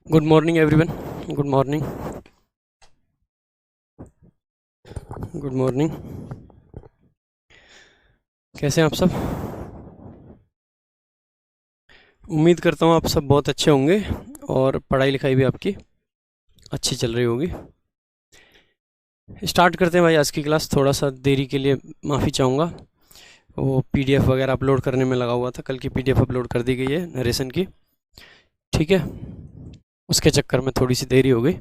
Good morning everyone. Good morning. Good morning. कैसे हैं आप सब? उम्मीद करता हूँ आप सब बहुत अच्छे होंगे और पढ़ाई लिखाई भी आपकी अच्छी चल रही होगी। स्टार्ट करते हैं भाई आज की क्लास। थोड़ा सा देरी के लिए माफ़ी चाहूँगा। वो पीडीएफ वगैरह अपलोड करने में लगा हुआ था। कल की पीडीएफ अपलोड कर दी गई है नरेशन की, ठीक है। उसके चक्कर में थोड़ी सी देरी हो गई।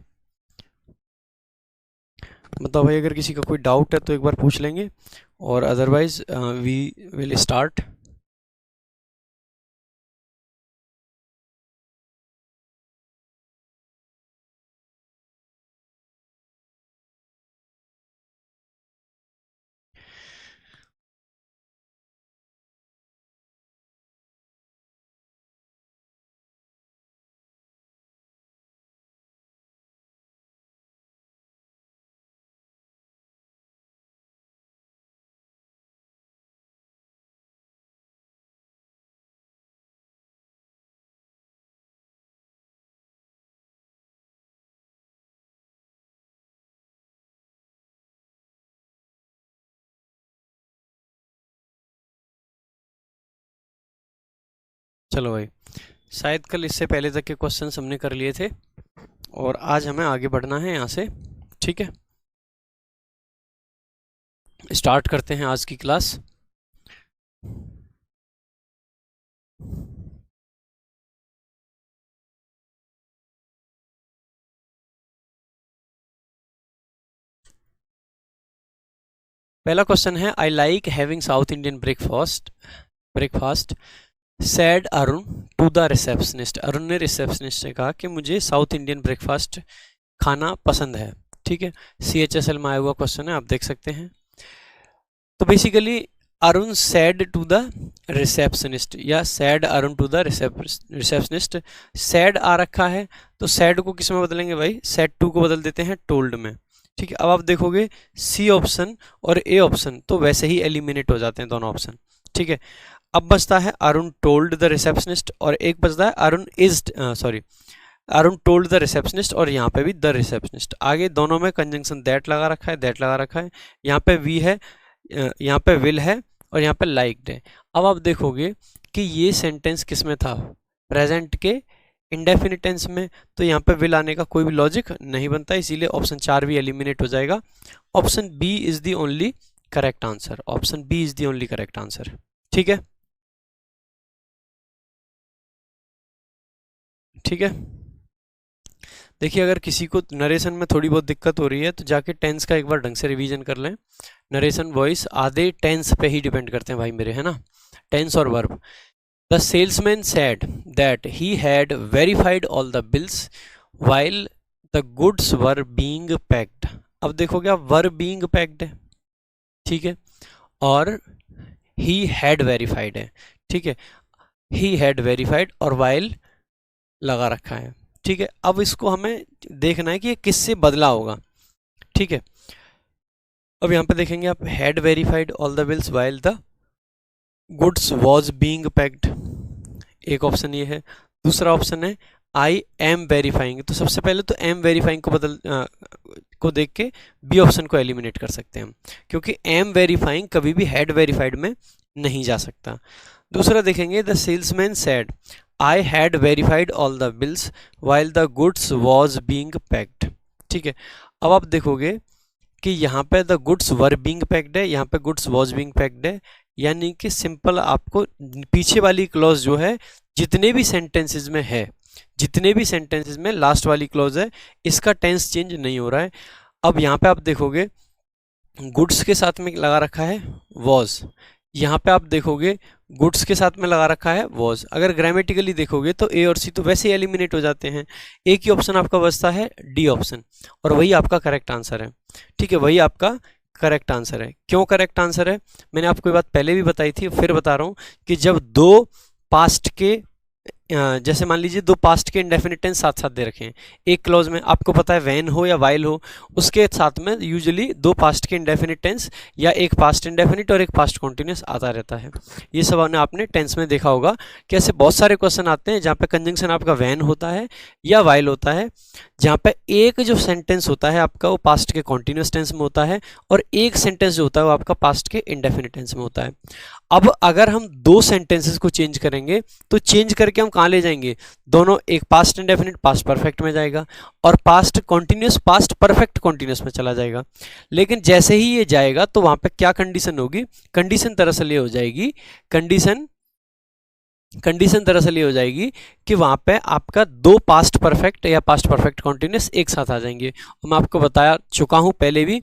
बताओ भाई, अगर किसी का कोई डाउट है तो एक बार पूछ लेंगे, और अदरवाइज वी विल स्टार्ट। चलो भाई, शायद कल इससे पहले तक के क्वेश्चंस हमने कर लिए थे और आज हमें आगे बढ़ना है यहाँ से, ठीक है। स्टार्ट करते हैं आज की क्लास। पहला क्वेश्चन है, I like having South Indian breakfast said Arun to the receptionist. Arun ने रिसेप्शनिस्ट से कहा कि मुझे साउथ इंडियन ब्रेकफास्ट खाना पसंद है, ठीक है। CHSL में आया हुआ क्वेश्चन है, आप देख सकते हैं। तो basically Arun said to the receptionist या said Arun to the receptionist. Said आ रखा है तो सैड को किस में बदलेंगे भाई? सैड टू को बदल देते हैं टोल्ड में, ठीक है। अब आप देखोगे सी ऑप्शन और ए ऑप्शन तो वैसे ही एलिमिनेट हो जाते हैं दोनों ऑप्शन, ठीक है। अब बचता है अरुण टोल्ड द रिसेप्शनिस्ट और एक बचता है अरुण टोल्ड द रिसेप्शनिस्ट और यहाँ पे भी द रिसेप्शनिस्ट। आगे दोनों में कंजंक्शन दैट लगा रखा है, दैट लगा रखा है। यहाँ पे वी है, यहाँ पे विल है और यहाँ पे लाइक्ड है। अब आप देखोगे कि ये सेंटेंस किस में था? प्रेजेंट के इंडेफिनिट टेंस में। तो यहाँ पे विल आने का कोई भी लॉजिक नहीं बनता, इसीलिए ऑप्शन 4 भी एलिमिनेट हो जाएगा। Option B is the only correct answer. Option B is the only correct answer, ठीक है। ठीक है, देखिए अगर किसी को नरेशन में थोड़ी बहुत दिक्कत हो रही है तो जाके टेंस का एक बार ढंग से रिवीजन कर लें। नरेशन वॉइस आधे टेंस पे ही डिपेंड करते हैं भाई मेरे, है ना, टेंस और verb. The salesman said that he had verified all the bills while the goods were being packed. अब देखोगे आप, वर बीइंग पैक्ड है, ठीक है, और ही हैड वेरीफाइड है, ठीक है। ही हैड वेरीफाइड और वाइल लगा रखा है, ठीक है। अब इसको हमें देखना है कि ये किससे बदला होगा, ठीक है। अब यहाँ पे देखेंगे आप, had verified all the bills while the goods was being packed, एक ऑप्शन ये है। दूसरा ऑप्शन है आई एम वेरीफाइंग। तो सबसे पहले तो एम वेरीफाइंग को देख के बी ऑप्शन को एलिमिनेट कर सकते हैं हम, क्योंकि एम वेरीफाइंग कभी भी हैड वेरीफाइड में नहीं जा सकता। दूसरा देखेंगे, the salesman said I had verified all the bills while the goods was being packed, ठीक है। अब आप देखोगे कि यहाँ पे the goods were being packed है, यहाँ पे गुड्स वॉज बीइंग पैक्ड है, यानी कि सिंपल आपको पीछे वाली क्लॉज जो है जितने भी सेंटेंसेस में है, जितने भी सेंटेंसेस में लास्ट वाली क्लॉज है, इसका टेंस चेंज नहीं हो रहा है। अब यहाँ पे आप देखोगे गुड्स के साथ में लगा रखा है वॉज, यहाँ पे आप देखोगे गुड्स के साथ में लगा रखा है वॉज। अगर ग्रामेटिकली देखोगे तो ए और सी तो वैसे ही एलिमिनेट हो जाते हैं। एक ही ऑप्शन आपका बचता है डी ऑप्शन, और वही आपका करेक्ट आंसर है, ठीक है। वही आपका करेक्ट आंसर है। क्यों करेक्ट आंसर है? मैंने आपको ये बात पहले भी बताई थी, फिर बता रहा हूँ कि जब दो पास्ट के जैसे मान लीजिए दो पास्ट के इंडेफिनिट टेंस साथ साथ दे रखे हैं एक क्लॉज में, आपको पता है व्हेन हो या वाइल हो, उसके साथ में यूजुअली दो पास्ट के इंडेफिनिट टेंस या एक पास्ट इंडेफिनिट और एक पास्ट कॉन्टिन्यूस आता रहता है। ये सब आपने टेंस में देखा होगा कि ऐसे बहुत सारे क्वेश्चन आते हैं जहाँ पे कंजंक्शन आपका व्हेन होता है या वाइल होता है, जहाँ पे एक जो सेंटेंस होता है आपका वो पास्ट के कॉन्टिन्यूस टेंस में होता है और एक सेंटेंस जो होता है वो आपका पास्ट के इंडेफिनिट टेंस में होता है। अब अगर हम दो सेंटेंसेस को चेंज करेंगे तो चेंज करके हम कहाँ ले जाएंगे, दोनों, एक पास्ट इंडेफिनिट पास्ट परफेक्ट में जाएगा और past continuous past perfect continuous में चला जाएगा। लेकिन जैसे ही ये जाएगा तो वहां पे क्या कंडीशन होगी, कंडीशन दरअसल ये हो जाएगी, कंडीशन दरअसल ये हो जाएगी कि वहां पे आपका दो पास्ट परफेक्ट या पास्ट परफेक्ट कॉन्टिन्यूस एक साथ आ जाएंगे। और मैं आपको बता चुका हूं पहले भी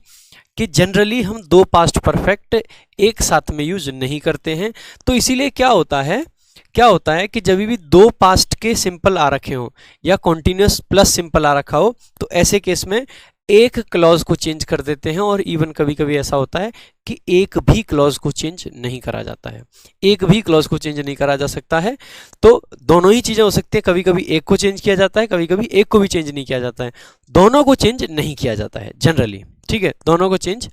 कि जनरली हम दो पास्ट परफेक्ट एक साथ में यूज नहीं करते हैं। तो इसीलिए क्या होता है कि जब भी दो पास्ट के सिंपल आ रखे हो या कॉन्टिन्यूस प्लस सिंपल आ रखा हो तो ऐसे केस में एक क्लॉज को चेंज कर देते हैं, और इवन कभी कभी ऐसा होता है कि एक भी क्लॉज को चेंज नहीं करा जाता है, एक भी क्लॉज को चेंज नहीं करा जा सकता है। तो दोनों ही चीजें हो सकती है, कभी कभी एक को चेंज किया जाता है, कभी कभी एक को भी चेंज नहीं किया जाता है, दोनों को चेंज नहीं किया जाता है जनरली। ठीक है, दोनों को चेंज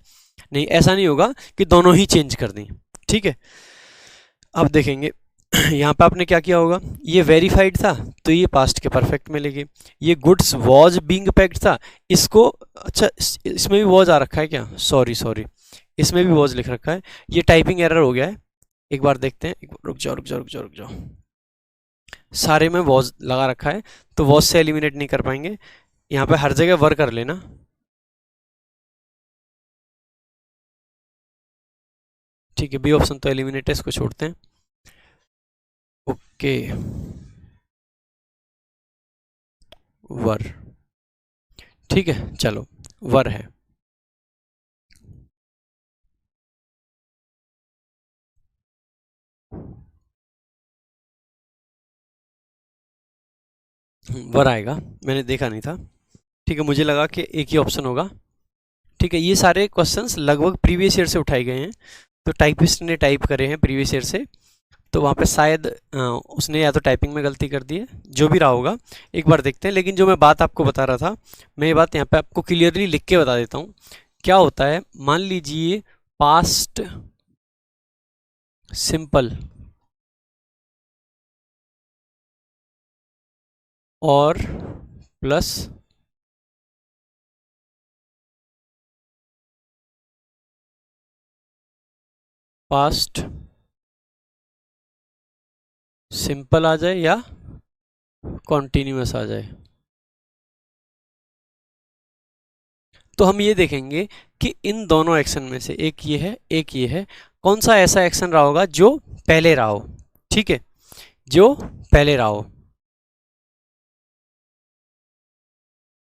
नहीं, ऐसा नहीं होगा कि दोनों ही चेंज कर दें। ठीक है, अब देखेंगे यहाँ पे आपने क्या किया होगा, ये वेरीफाइड था तो ये पास्ट के परफेक्ट में लेंगे, ये गुड्स वॉज बीइंग पैक्ड था, इसको, अच्छा इसमें भी वॉज आ रखा है क्या, सॉरी इसमें भी वॉज लिख रखा है, ये टाइपिंग एरर हो गया है। एक बार देखते हैं, रुक जाओ, सारे में वॉज लगा रखा है तो वॉज से एलिमिनेट नहीं कर पाएंगे, यहाँ पे हर जगह वर कर लेना। ठीक है, बी ऑप्शन तो एलिमिनेट है, इसको छोड़ते हैं। ओके, वर, ठीक है, चलो वर है। वर आएगा, मैंने देखा नहीं था। ठीक है, मुझे लगा कि एक ही ऑप्शन होगा। ठीक है, ये सारे क्वेश्चंस लगभग प्रीवियस ईयर से उठाए गए हैं, तो टाइपिस्ट ने टाइप करे हैं प्रीवियस ईयर से, तो वहाँ पे शायद उसने या तो टाइपिंग में गलती कर दी है, जो भी रहा होगा एक बार देखते हैं। लेकिन जो मैं बात आपको बता रहा था, मैं ये बात यहाँ पे आपको क्लियरली लिख के बता देता हूँ। क्या होता है, मान लीजिए पास्ट सिंपल और प्लस पास्ट सिंपल आ जाए या कॉन्टिन्यूअस आ जाए, तो हम ये देखेंगे कि इन दोनों एक्शन में से एक ये है एक ये है, कौन सा ऐसा एक्शन रहा होगा जो पहले रहा हो। ठीक है, जो पहले रहा हो,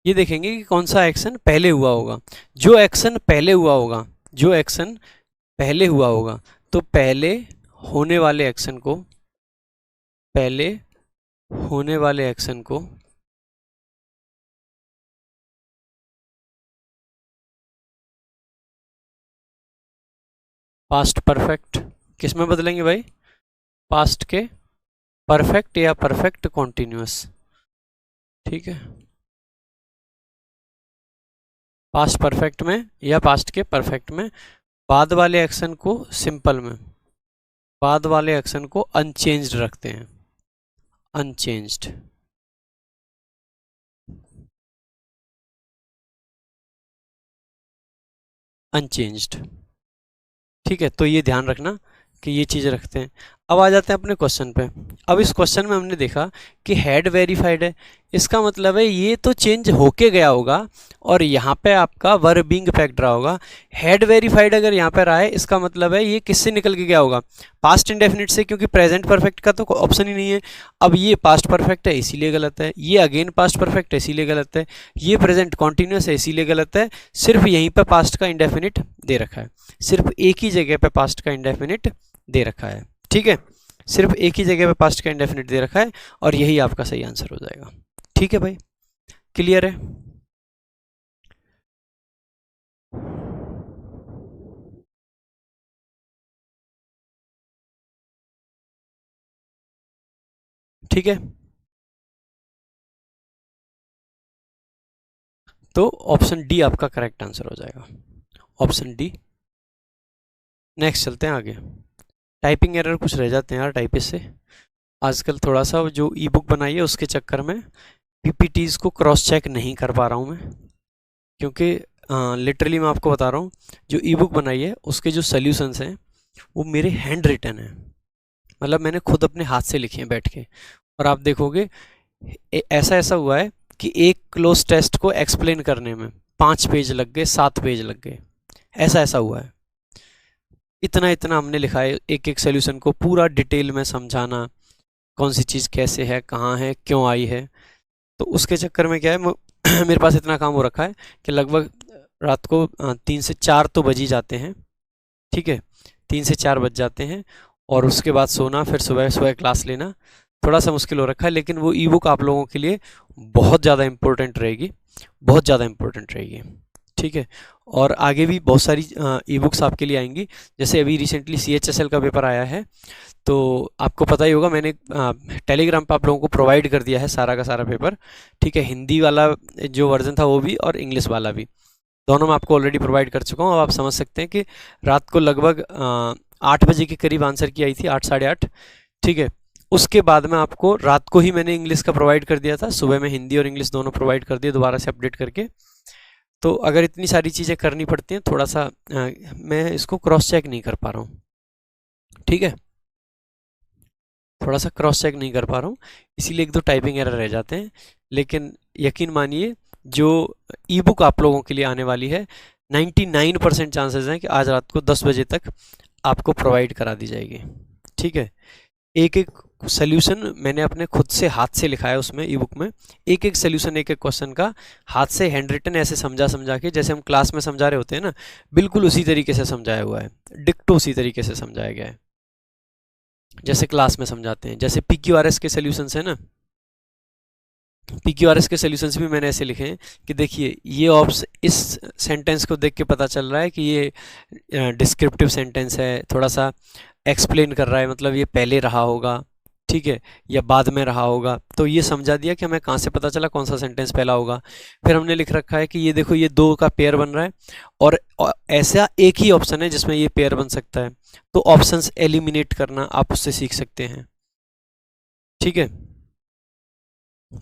ये देखेंगे कि कौन सा एक्शन पहले हुआ होगा। जो एक्शन पहले हुआ होगा, जो एक्शन पहले हुआ होगा, तो पहले होने वाले एक्शन को, पहले होने वाले एक्शन को पास्ट परफेक्ट किस में बदलेंगे भाई, पास्ट के परफेक्ट या परफेक्ट कॉन्टिन्यूअस। ठीक है, पास्ट परफेक्ट में या पास्ट के परफेक्ट में, बाद वाले एक्शन को सिंपल में, बाद वाले एक्शन को अनचेंज्ड रखते हैं, अनचेंज्ड। अनचेंज्ड, ठीक है, तो ये ध्यान रखना कि ये चीज़ रखते हैं। अब आ जाते हैं अपने क्वेश्चन पे। अब इस क्वेश्चन में हमने देखा कि हेड वेरीफाइड है, इसका मतलब है ये तो चेंज होके गया होगा और यहाँ पे आपका वर बीइंग पैक्ड रहा होगा। हेड वेरीफाइड अगर यहाँ पे रहा है, इसका मतलब है ये किससे निकल के गया होगा, पास्ट इंडेफिनिट से, क्योंकि प्रेजेंट परफेक्ट का तो कोई ऑप्शन ही नहीं है। अब ये पास्ट परफेक्ट है इसीलिए गलत है, ये अगेन पास्ट परफेक्ट है इसीलिए गलत है, ये प्रेजेंट कॉन्टिन्यूस है इसीलिए गलत है। सिर्फ यहीं पर पास्ट का इंडेफिनिट दे रखा है, सिर्फ एक ही जगह पे पास्ट का इंडेफिनिट दे रखा है। ठीक है, सिर्फ एक ही जगह पे पास्ट का इंडेफिनिट दे रखा है और यही आपका सही आंसर हो जाएगा। ठीक है भाई, क्लियर है। ठीक है। तो ऑप्शन डी आपका करेक्ट आंसर हो जाएगा, ऑप्शन डी। नेक्स्ट चलते हैं आगे। टाइपिंग एरर कुछ रह जाते हैं यार टाइपिस्ट से आजकल, थोड़ा सा जो ई बुक बनाई है उसके चक्कर में पीपीटीज को क्रॉस चेक नहीं कर पा रहा हूँ मैं, क्योंकि लिटरली मैं आपको बता रहा हूँ जो ई बुक बनाई है उसके जो सॉल्यूशंस हैं वो मेरे हैंड रिटन है, मतलब मैंने खुद अपने हाथ से लिखे हैं बैठ के। और आप देखोगे ऐसा ऐसा हुआ है कि एक क्लोज टेस्ट को एक्सप्लेन करने में 5 पेज लग गए, 7 पेज लग गए, ऐसा ऐसा हुआ है। इतना इतना हमने लिखा है, एक एक सोल्यूशन को पूरा डिटेल में समझाना, कौन सी चीज़ कैसे है, कहाँ है, क्यों आई है। तो उसके चक्कर में क्या है मेरे पास इतना काम हो रखा है कि लगभग रात को 3 से 4 तो बज ही जाते हैं, ठीक है, 3 से 4 बज जाते हैं, और उसके बाद सोना, फिर सुबह सुबह क्लास लेना थोड़ा सा मुश्किल हो रखा है। लेकिन वो ई बुक आप लोगों के लिए बहुत ज़्यादा इम्पोर्टेंट रहेगी, बहुत ज़्यादा इम्पोर्टेंट रहेगी, ठीक है। और आगे भी बहुत सारी ई बुक्स आपके लिए आएंगी, जैसे अभी रिसेंटली CHSL का पेपर आया है, तो आपको पता ही होगा, मैंने टेलीग्राम पर आप लोगों को प्रोवाइड कर दिया है सारा का सारा पेपर, ठीक है। हिंदी वाला जो वर्जन था वो भी और इंग्लिश वाला भी, दोनों मैं आपको ऑलरेडी प्रोवाइड कर चुका हूँ। अब आप समझ सकते हैं कि रात को लगभग 8 बजे के करीब आंसर की आई थी, 8 साढ़े 8, ठीक है। उसके बाद में आपको रात को ही मैंने इंग्लिश का प्रोवाइड कर दिया था, सुबह में हिंदी और इंग्लिश दोनों प्रोवाइड कर दिए दोबारा से अपडेट करके। तो अगर इतनी सारी चीज़ें करनी पड़ती हैं, थोड़ा सा मैं इसको क्रॉस चेक नहीं कर पा रहा हूँ, ठीक है, थोड़ा सा क्रॉस चेक नहीं कर पा रहा हूँ, इसीलिए 1-2 टाइपिंग एरर रह जाते हैं। लेकिन यकीन मानिए जो ई बुक आप लोगों के लिए आने वाली है 99% चांसेस हैं कि आज रात को 10 बजे तक आपको प्रोवाइड करा दी जाएगी, ठीक है। एक एक सोल्यूशन मैंने अपने खुद से हाथ से लिखा है उसमें, ई बुक में एक एक सोल्यूशन, एक एक क्वेश्चन का हाथ से हैंड रिटन ऐसे समझा समझा के, जैसे हम क्लास में समझा रहे होते हैं ना, बिल्कुल उसी तरीके से समझाया हुआ है, डिक्टो उसी तरीके से समझाया गया है जैसे क्लास में समझाते हैं। जैसे PQRS के सोल्यूशंस है ना, PQRS के सोल्यूशंस भी मैंने ऐसे लिखे हैं कि देखिए ये ऑप्स, इस सेंटेंस को देख के पता चल रहा है कि ये डिस्क्रिप्टिव सेंटेंस है, थोड़ा सा एक्सप्लेन कर रहा है, मतलब ये पहले रहा होगा, ठीक है, या बाद में रहा होगा। तो ये समझा दिया कि हमें कहाँ से पता चला कौन सा सेंटेंस पहला होगा। फिर हमने लिख रखा है कि ये देखो ये 2 का पेयर बन रहा है, और ऐसा एक ही ऑप्शन है जिसमें ये पेयर बन सकता है, तो ऑप्शंस एलिमिनेट करना आप उससे सीख सकते हैं, ठीक है।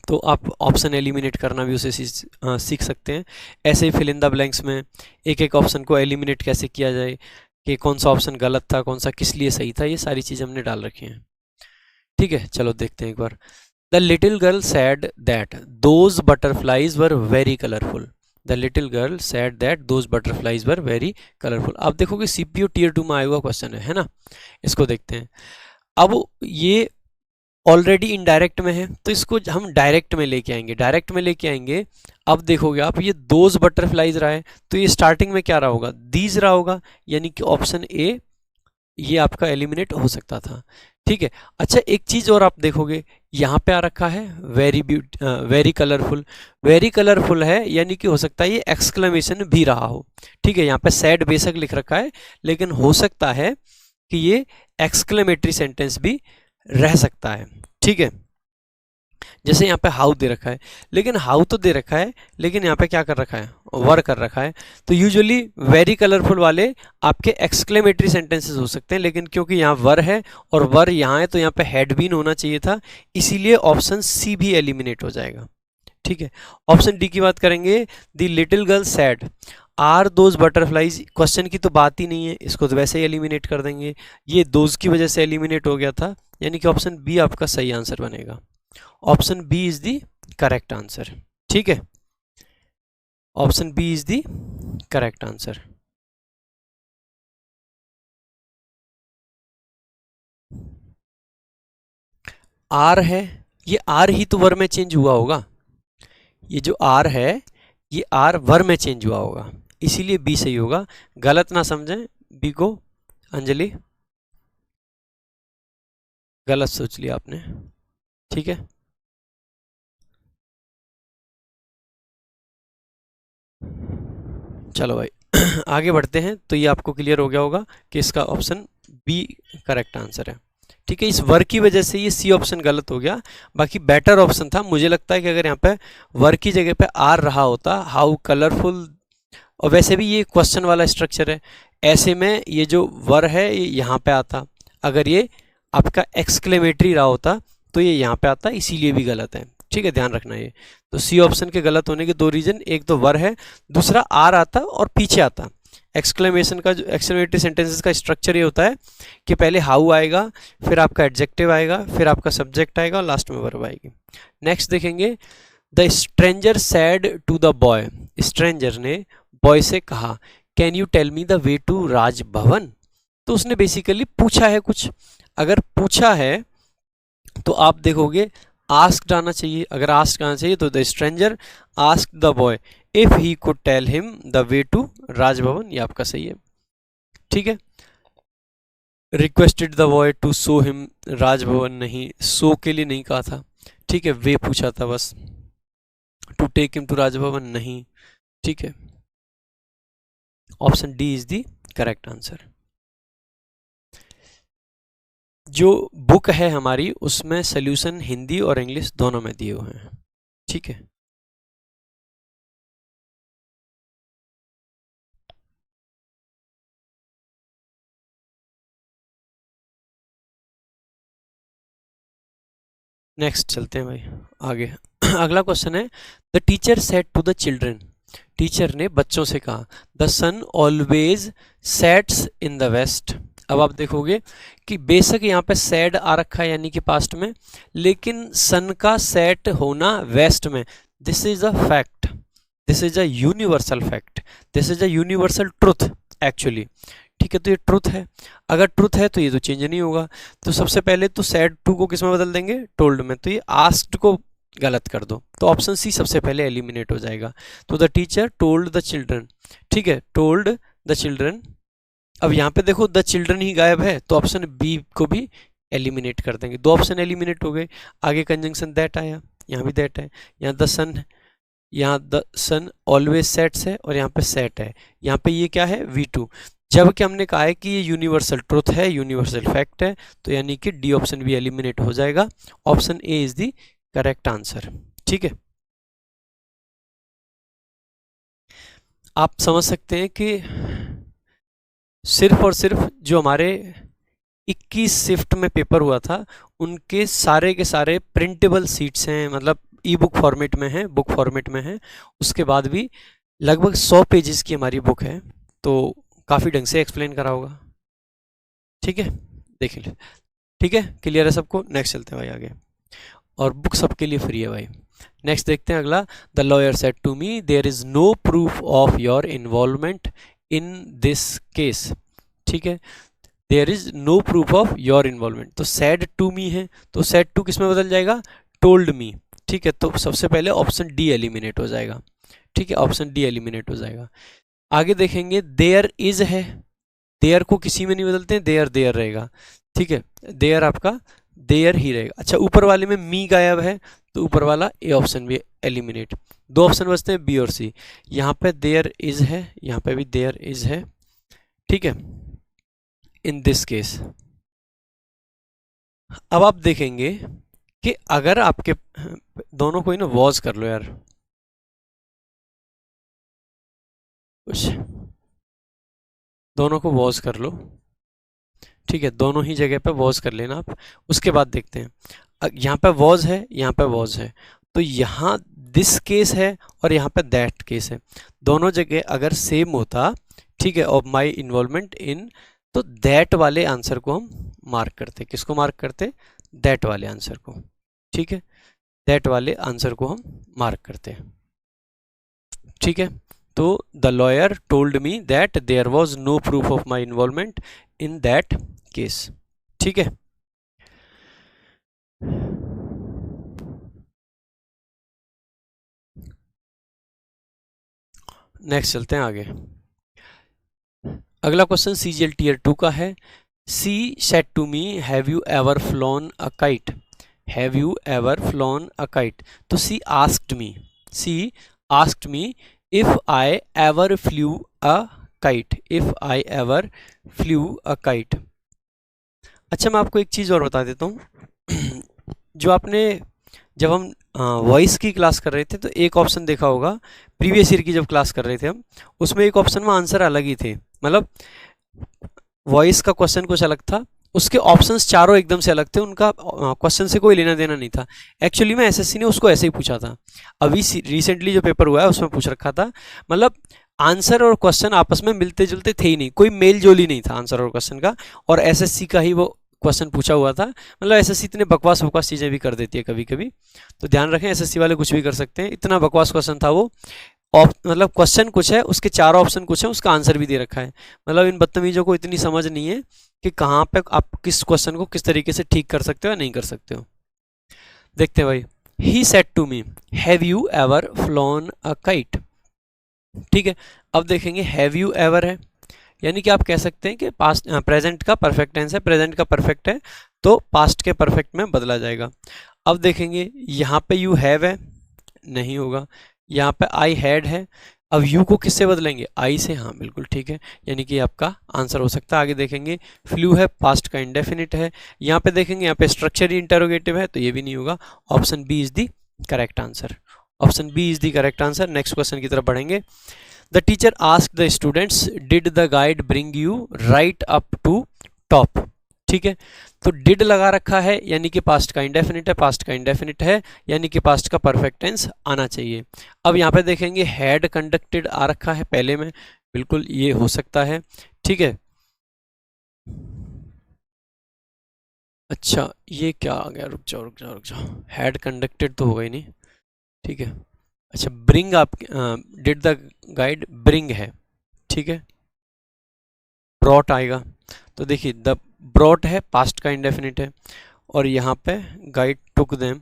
तो आप ऑप्शन एलिमिनेट करना भी उसे सीख सकते हैं। ऐसे ही फिल इन द ब्लैंक्स में एक एक ऑप्शन को एलिमिनेट कैसे किया जाए, कि कौन सा ऑप्शन गलत था, कौन सा किस लिए सही था, ये सारी चीज़ हमने डाल रखी हैं, ठीक है। चलो देखते हैं एक बार। The little girl said that those butterflies were very colourful. The little girl said that those butterflies were very colourful. आप देखोगे CPO Tier 2 में आया हुआ क्वेश्चन है ना, इसको देखते हैं। अब ये ऑलरेडी इनडायरेक्ट में है, तो इसको हम डायरेक्ट में लेके आएंगे, डायरेक्ट में लेके आएंगे। अब देखोगे आप, ये दोज बटरफ्लाइज रहा है, तो ये स्टार्टिंग में क्या रहा होगा, दीज रहा होगा, यानी कि ऑप्शन ए ये आपका एलिमिनेट हो सकता था, ठीक है। अच्छा एक चीज़ और आप देखोगे, यहाँ पे आ रखा है वेरी कलरफुल, वेरी कलरफुल है, यानी कि हो सकता है ये एक्सक्लेमेशन भी रहा हो, ठीक है। यहाँ पे सैड बेशक लिख रखा है, लेकिन हो सकता है कि ये एक्सक्लेमेटरी सेंटेंस भी रह सकता है, ठीक है। जैसे यहाँ पे हाउ दे रखा है, लेकिन हाउ तो दे रखा है, लेकिन यहाँ पे क्या कर रखा है, वर कर रखा है। तो यूजुअली वेरी कलरफुल वाले आपके एक्सक्लेमेटरी सेंटेंसेस हो सकते हैं, लेकिन क्योंकि यहाँ वर है और वर यहाँ है, तो यहाँ पे हैड बीन होना चाहिए था, इसीलिए ऑप्शन सी भी एलिमिनेट हो जाएगा, ठीक है। ऑप्शन डी की बात करेंगे, the little girl said are those butterflies, question की तो बात ही नहीं है, इसको तो वैसे ही एलिमिनेट कर देंगे, ये दोज की वजह से एलिमिनेट हो गया था, यानी कि ऑप्शन बी आपका सही आंसर बनेगा। Option B is the correct answer, ठीक है। Option B is the correct answer. Are है, ये आर ही तो वर में चेंज हुआ होगा, ये जो आर है ये आर वर में चेंज हुआ होगा, इसीलिए बी सही होगा। गलत ना समझें बी को, अंजलि गलत सोच लिया आपने, ठीक है। चलो भाई आगे बढ़ते हैं। तो ये आपको क्लियर हो गया होगा कि इसका ऑप्शन बी करेक्ट आंसर है, ठीक है, इस वर की वजह से ये सी ऑप्शन गलत हो गया, बाकी बेटर ऑप्शन था। मुझे लगता है कि अगर यहाँ पे वर की जगह पे आर रहा होता, हाउ कलरफुल, और वैसे भी ये क्वेश्चन वाला स्ट्रक्चर है, ऐसे में ये जो वर है ये यहाँ पे आता, अगर ये आपका एक्सक्लेमेटरी रहा होता तो ये यहाँ पे आता, इसीलिए भी गलत है। ठीक है, ध्यान रखना ये। तो सी ऑप्शन के गलत होने के दो रीजन, एक तो वर है, दूसरा आर आता और पीछे आता। एक्सक्लेमेशन का जो एक्सक्लेमेटरी सेंटेंसेस का स्ट्रक्चर ये होता है कि पहले हाउ आएगा, फिर आपका एडजेक्टिव आएगा, फिर आपका सब्जेक्ट आएगा और लास्ट में वर्ब आएगी। नेक्स्ट देखेंगे, the stranger said to the boy, stranger ने बॉय से कहा can you tell me the way to Raj Bhavan. तो उसने बेसिकली पूछा है कुछ, अगर पूछा है तो आप देखोगे आस्क्ड आना चाहिए, अगर आस्क्ड आना चाहिए तो the stranger asked the boy if he could tell him the way to Raj Bhavan, ये आपका सही है। ठीक है, requested the boy to show him Raj Bhavan, नहीं, शो के लिए नहीं कहा था। ठीक है, वे पूछा था बस। To take him to Raj Bhavan नहीं। ठीक है, option D is the correct answer. जो बुक है हमारी उसमें सॉल्यूशन हिंदी और इंग्लिश दोनों में दिए हुए हैं। ठीक है, नेक्स्ट चलते हैं भाई आगे। अगला क्वेश्चन है, the teacher said to the children, teacher ने बच्चों से कहा the sun always sets in the west. अब आप देखोगे कि बेशक यहाँ पे सेड आ रखा है यानी कि पास्ट में, लेकिन सन का सेट होना वेस्ट में, this is a fact, this is a universal fact, this is a universal truth actually. ठीक है, तो ये ट्रुथ है, अगर ट्रुथ है तो ये तो चेंज नहीं होगा। तो सबसे पहले तो सेड टू को किस में बदल देंगे, टोल्ड में, तो ये आस्क्ड को गलत कर दो, तो ऑप्शन सी सबसे पहले एलिमिनेट हो जाएगा। तो the teacher told the children, ठीक है, टोल्ड द चिल्ड्रन। अब यहाँ पे देखो द चिल्ड्रन ही गायब है, तो ऑप्शन बी को भी एलिमिनेट कर देंगे, दो ऑप्शन एलिमिनेट हो गए। आगे कंजंक्शन दैट आया, यहाँ भी दैट है, यहाँ द सन, यहाँ द सन ऑलवेज सेट्स है और यहाँ पे सेट है, यहाँ पे ये क्या है V2। जब कि हमने कहा है कि ये यूनिवर्सल ट्रुथ है, यूनिवर्सल फैक्ट है, तो यानी कि डी ऑप्शन भी एलिमिनेट हो जाएगा, option A is the correct answer. ठीक है, आप समझ सकते हैं कि सिर्फ और सिर्फ जो हमारे 21 शिफ्ट में पेपर हुआ था उनके सारे के सारे प्रिंटेबल सीट्स हैं, मतलब ई बुक फॉर्मेट में है, बुक फॉर्मेट में है। उसके बाद भी लगभग 100 पेजेस की हमारी बुक है, तो काफ़ी ढंग से एक्सप्लेन करा होगा। ठीक है, देख लीजिए। ठीक है, क्लियर है सबको। नेक्स्ट चलते हैं भाई आगे, और बुक सबके लिए फ्री है भाई। नेक्स्ट देखते हैं अगला, the lawyer said to me there is no proof of your involvement in this case. ठीक है, there is no proof of your involvement, तो सेड टू मी है, तो सेड टू किस में बदल जाएगा, टोल्ड मी। ठीक है, तो सबसे पहले ऑप्शन डी एलिमिनेट हो जाएगा। ठीक है, ऑप्शन डी एलिमिनेट हो जाएगा। आगे देखेंगे, देयर इज है, देयर को किसी में नहीं बदलते हैं, देयर देयर रहेगा। ठीक है, देयर आपका देयर ही रहेगा। अच्छा, ऊपर वाले में मी गायब है, तो ऊपर वाला ए ऑप्शन भी एलिमिनेट। दो ऑप्शन बचते हैं बी और सी, यहाँ पे देयर इज है, यहाँ पे भी देयर इज है। ठीक है, इन दिस केस। अब आप देखेंगे कि अगर आपके दोनों को ही ना वॉज कर लो यार, कुछ दोनों को वॉज कर लो। ठीक है, दोनों ही जगह पे वॉज कर लेना आप। उसके बाद देखते हैं, यहाँ पे वॉज है, यहाँ पे वॉज है, तो यहाँ दिस केस है और यहाँ पे दैट केस है। दोनों जगह अगर सेम होता, ठीक है, और माई इन्वॉल्वमेंट इन, तो दैट वाले आंसर को हम मार्क करते। किसको मार्क करते, दैट वाले आंसर को। ठीक है, दैट वाले आंसर को हम मार्क करते हैं। ठीक है, तो the lawyer told me that there was no proof of my involvement in that case. ठीक है, नेक्स्ट चलते हैं आगे। अगला क्वेश्चन CGL Tier 2 का है। She said to me have you ever flown a kite, have you ever flown a kite, तो she asked me if I ever flew a kite, if I ever flew a kite. अच्छा मैं आपको एक चीज़ और बता देता हूँ जो आपने जब हम वॉइस की क्लास कर रहे थे तो एक ऑप्शन देखा होगा, प्रीवियस ईयर की जब क्लास कर रहे थे हम, उसमें एक ऑप्शन में आंसर अलग ही थे, मतलब वॉइस का क्वेश्चन कुछ अलग था, उसके ऑप्शंस चारों एकदम से अलग थे, उनका क्वेश्चन से कोई लेना देना नहीं था। एक्चुअली में एसएससी ने उसको ऐसे ही पूछा था, अभी रिसेंटली जो पेपर हुआ है उसमें पूछ रखा था, मतलब आंसर और क्वेश्चन आपस में मिलते जुलते थे ही नहीं, कोई मेल जोल ही नहीं था आंसर और क्वेश्चन का, और एसएससी का ही वो क्वेश्चन पूछा हुआ था। मतलब एसएससी इतने बकवास बकवास चीज़ें भी कर देती है कभी कभी, तो ध्यान रखें एसएससी वाले कुछ भी कर सकते हैं, इतना बकवास क्वेश्चन था वो। मतलब क्वेश्चन कुछ है, उसके चारों ऑप्शन कुछ है, उसका आंसर भी दे रखा है। मतलब इन बदतमीजों को इतनी समझ नहीं है कि कहाँ पे आप किस क्वेश्चन को किस तरीके से ठीक कर सकते हो या नहीं कर सकते हो। देखते हैं भाई, he said to me have you ever flown a kite. ठीक है, अब देखेंगे हैव यू एवर है, यानी कि आप कह सकते हैं कि पास्ट प्रेजेंट का परफेक्ट टेंस है, प्रेजेंट का परफेक्ट है तो पास्ट के परफेक्ट में बदला जाएगा। अब देखेंगे यहाँ पे यू हैव है, नहीं होगा, यहाँ पे आई हैड है, अब यू को किससे बदलेंगे, आई से, हाँ बिल्कुल ठीक है, यानी कि आपका आंसर हो सकता है। आगे देखेंगे फ्लू है, पास्ट का इंडेफिनिट है, यहाँ पे देखेंगे यहाँ पे स्ट्रक्चर ही इंटरोगेटिव है तो ये भी नहीं होगा, option B is the correct answer, option B is the correct answer. Next question की तरफ बढ़ेंगे। The teacher asked the students did the guide bring you right up to top. ठीक है, तो डिड लगा रखा है यानी कि पास्ट का इंडेफिनिट है, पास्ट का इंडेफिनिट है यानी कि पास्ट का परफेक्ट टेंस आना चाहिए। अब यहाँ पे देखेंगे हैड कंडक्टेड आ रखा है पहले में, बिल्कुल ये हो सकता है। ठीक है, अच्छा ये क्या आ गया, रुक जाओ रुक जाओ रुक जाओ, हैड कंडक्टेड तो होगा ही नहीं। ठीक है, अच्छा ब्रिंग, आप डिड द गाइड ब्रिंग है, ठीक है, ब्रॉट आएगा, तो देखिए द ब्रॉट है, पास्ट का इंडेफिनिट है, और यहाँ पे गाइड टुक देम।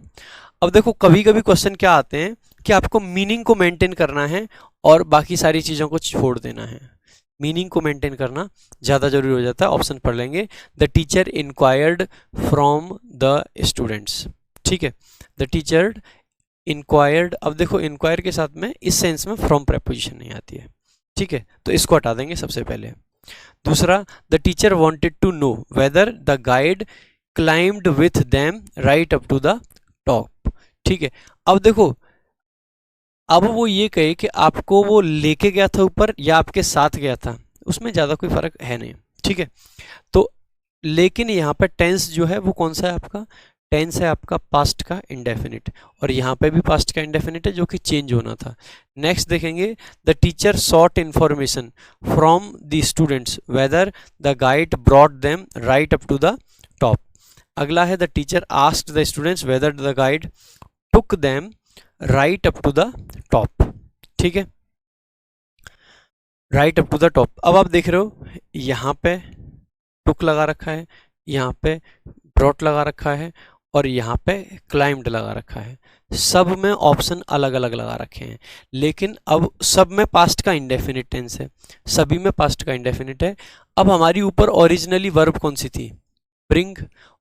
अब देखो कभी कभी क्वेश्चन क्या आते हैं कि आपको मीनिंग को मेंटेन करना है और बाकी सारी चीज़ों को छोड़ देना है, मीनिंग को मेंटेन करना ज़्यादा जरूरी हो जाता है। ऑप्शन पढ़ लेंगे, the teacher inquired from the students. ठीक है, द टीचर इंक्वायर्ड, अब देखो इंक्वायर के साथ में इस सेंस में फ्रॉम प्रेपोजिशन नहीं आती है, ठीक है, तो इसको हटा देंगे सबसे पहले। दूसरा, the teacher wanted to know whether the guide climbed with them right up to the top. ठीक है, अब देखो अब वो ये कहे कि आपको वो लेके गया था ऊपर या आपके साथ गया था, उसमें ज़्यादा कोई फर्क है नहीं। ठीक है, तो लेकिन यहाँ पर टेंस जो है वो कौन सा है आपका, टेंस है आपका पास्ट का इंडेफिनिट, और यहाँ पे भी पास्ट का इंडेफिनिट है जो कि चेंज होना था। नेक्स्ट देखेंगे, the teacher sought information from the students whether the guide brought them right up to the top. अगला है, the teacher asked the students whether the guide took them right up to the top. ठीक है, right up to the top. अब आप देख रहे हो यहाँ पे टुक लगा रखा है, यहाँ पे ब्रॉट लगा रखा है, और यहाँ पे क्लाइम्ड लगा रखा है, सब में ऑप्शन अलग अलग लगा रखे हैं, लेकिन अब सब में पास्ट का इंडेफिनिट टेंस है, सभी में पास्ट का इंडेफिनिट है। अब हमारी ऊपर ओरिजिनली वर्ब कौन सी थी, ब्रिंग,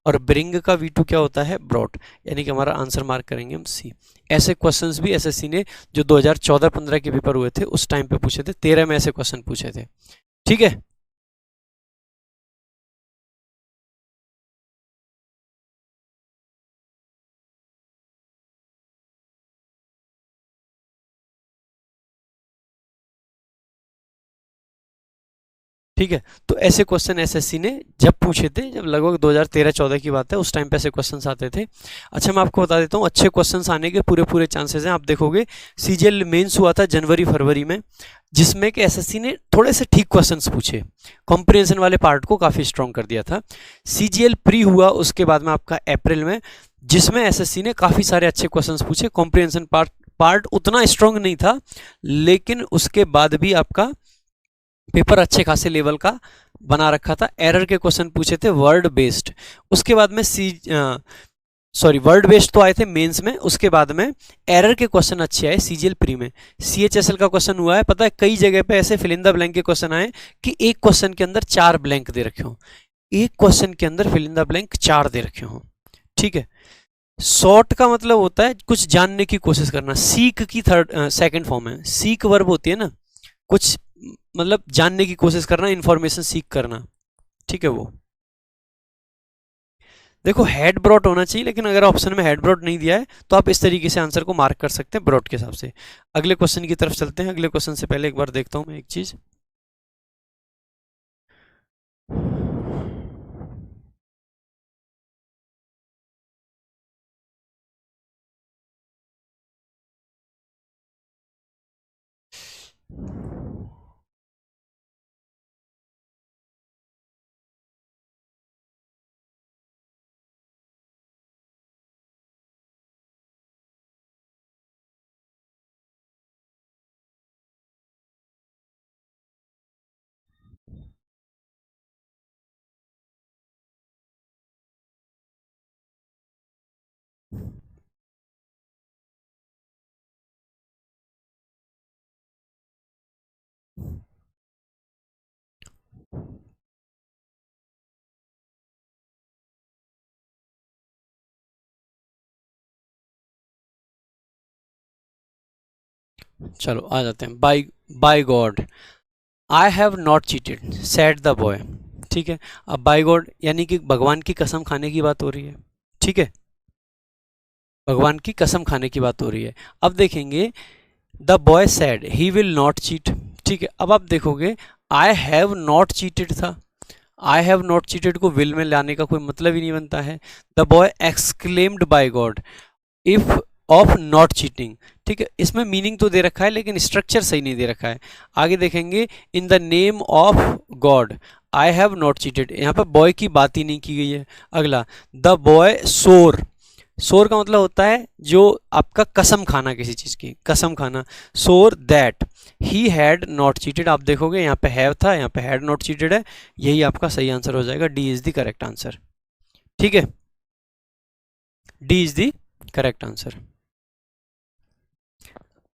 और ब्रिंग का V2 क्या होता है, ब्रॉट, यानी कि हमारा आंसर मार्क करेंगे हम सी। ऐसे क्वेश्चंस भी एसएससी ने जो 2014-15 के पेपर हुए थे उस टाइम पे पूछे थे, 13 में ऐसे क्वेश्चन पूछे थे। ठीक है, ठीक है, तो ऐसे क्वेश्चन एसएससी ने जब पूछे थे, जब लगभग 2013-14 की बात है, उस टाइम पे ऐसे क्वेश्चंस आते थे। अच्छा मैं आपको बता देता हूँ, अच्छे क्वेश्चंस आने के पूरे पूरे चांसेस हैं। आप देखोगे सीजीएल मेंस हुआ था जनवरी फरवरी में, जिसमें कि एसएससी ने थोड़े से ठीक क्वेश्चंस पूछे, कॉम्प्रिहेंशन वाले पार्ट को काफ़ी स्ट्रॉन्ग कर दिया था। सीजीएल प्री हुआ उसके बाद में आपका अप्रैल में, जिसमें एसएससी ने काफ़ी सारे अच्छे क्वेश्चंस पूछे, कॉम्प्रिहेंशन पार्ट उतना स्ट्रॉन्ग नहीं था, लेकिन उसके बाद भी आपका पेपर अच्छे खासे लेवल का बना रखा था। एरर के क्वेश्चन पूछे थे वर्ड बेस्ड, उसके बाद में वर्ड बेस्ड तो आए थे मेंस में, उसके बाद में एरर के क्वेश्चन अच्छे आए सीजीएल प्री में। सीएचएसएल का क्वेश्चन हुआ है, पता है कई जगह पे ऐसे फिल इन द ब्लैंक के क्वेश्चन आए कि एक क्वेश्चन के अंदर 4 ब्लैंक दे रखे हो, एक क्वेश्चन के अंदर फिल इन द ब्लैंक 4 दे रखे हो। ठीक है, शॉर्ट का मतलब होता है कुछ जानने की कोशिश करना, सीक की सेकंड फॉर्म है, सीक वर्ब होती है ना, कुछ मतलब जानने की कोशिश करना, इंफॉर्मेशन सीख करना, ठीक है वो। देखो हेड ब्रॉट होना चाहिए, लेकिन अगर ऑप्शन में हेड ब्रॉट नहीं दिया है तो आप इस तरीके से आंसर को मार्क कर सकते हैं ब्रॉट के हिसाब से। अगले क्वेश्चन की तरफ चलते हैं। अगले क्वेश्चन से पहले एक बार देखता हूं मैं एक चीज। चलो आ जाते हैं। By by God I have not cheated said the boy. ठीक है, अब बाय गॉड यानी कि भगवान की कसम खाने की बात हो रही है। ठीक है, भगवान की कसम खाने की बात हो रही है। अब देखेंगे the boy said he will not cheat. ठीक है, अब आप देखोगे आई हैव नॉट चीटेड था, आई हैव नॉट चीटेड को विल में लाने का कोई मतलब ही नहीं बनता है। The boy exclaimed by God if of not cheating. ठीक है, इसमें मीनिंग तो दे रखा है लेकिन स्ट्रक्चर सही नहीं दे रखा है। आगे देखेंगे in the name of God I have not cheated, यहाँ पर बॉय की बात ही नहीं की गई है। अगला द बॉय सोर, सोर का मतलब होता है जो आपका कसम खाना, किसी चीज की कसम खाना। सोर that he had not cheated, आप देखोगे यहाँ पे हैव था, यहाँ पे हैड नॉट चीटेड है। यही आपका सही आंसर हो जाएगा, D is the correct answer. ठीक है, D is the correct answer.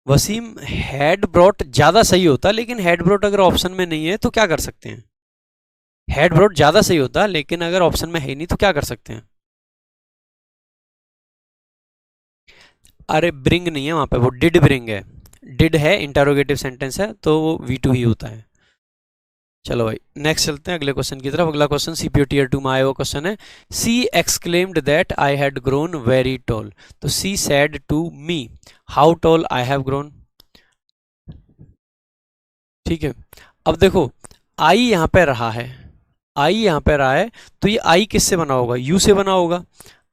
Wasim had brought ज्यादा सही होता, लेकिन हैड ब्रॉट अगर ऑप्शन में नहीं है तो क्या कर सकते हैं। हैड ब्रॉट ज्यादा सही होता लेकिन अगर ऑप्शन में है नहीं तो क्या कर सकते हैं। अरे ब्रिंग नहीं है वहां पे, वो डिड ब्रिंग है। डिड है, इंटरोगेटिव सेंटेंस है, तो वो V2 ही होता है। चलो भाई नेक्स्ट चलते हैं अगले क्वेश्चन की तरफ। अगला क्वेश्चन CPO टीयर 2 में आया हुआ क्वेश्चन है। She exclaimed that I had grown very tall, तो she said to me how tall I have grown. ठीक है, अब देखो आई यहाँ पे रहा है, आई यहाँ पे रहा है, तो ये आई किससे बना होगा, यू से बना होगा।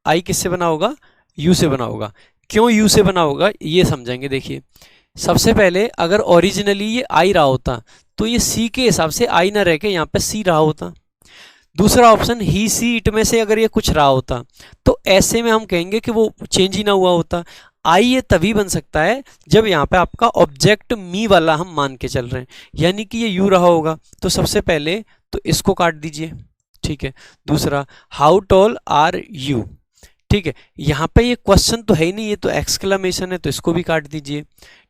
आई किससे बना होगा, यू से बना होगा। क्यों यू से बना होगा ये समझेंगे। देखिए सबसे पहले अगर ओरिजिनली ये आई रहा होता तो ये सी के हिसाब से आई ना रह के यहाँ पे सी रहा होता। दूसरा ऑप्शन ही सी इट में से अगर ये कुछ रहा होता तो ऐसे में हम कहेंगे कि वो चेंज ही ना हुआ होता। आई ये तभी बन सकता है जब यहाँ पे आपका ऑब्जेक्ट मी वाला हम मान के चल रहे हैं, यानी कि ये यू रहा होगा। तो सबसे पहले तो इसको काट दीजिए। ठीक है, दूसरा हाउ टॉल आर यू। ठीक है, यहाँ पे ये क्वेश्चन तो है ही नहीं, ये तो एक्सक्लेमेशन है, तो इसको भी काट दीजिए।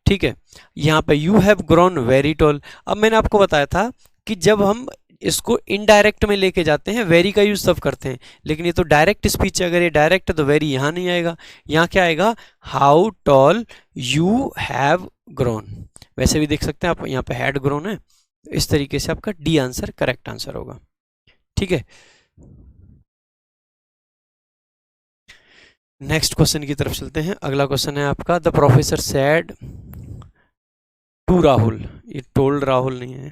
ठीक है, यहाँ पे you have grown very toll. अब मैंने आपको बताया था कि जब हम इसको इनडायरेक्ट में लेके जाते हैं वेरी का यूज तब करते हैं, लेकिन ये तो डायरेक्ट स्पीच है, अगर ये डायरेक्ट है तो वेरी यहाँ नहीं आएगा। यहाँ क्या आएगा, how tall you have grown. वैसे भी देख सकते हैं आप, यहाँ पे हैड ग्रोन है। इस तरीके से आपका डी आंसर करेक्ट आंसर होगा। ठीक है, नेक्स्ट क्वेश्चन की तरफ चलते हैं। अगला क्वेश्चन है आपका the professor said to Rahul, ये टोल्ड राहुल नहीं है।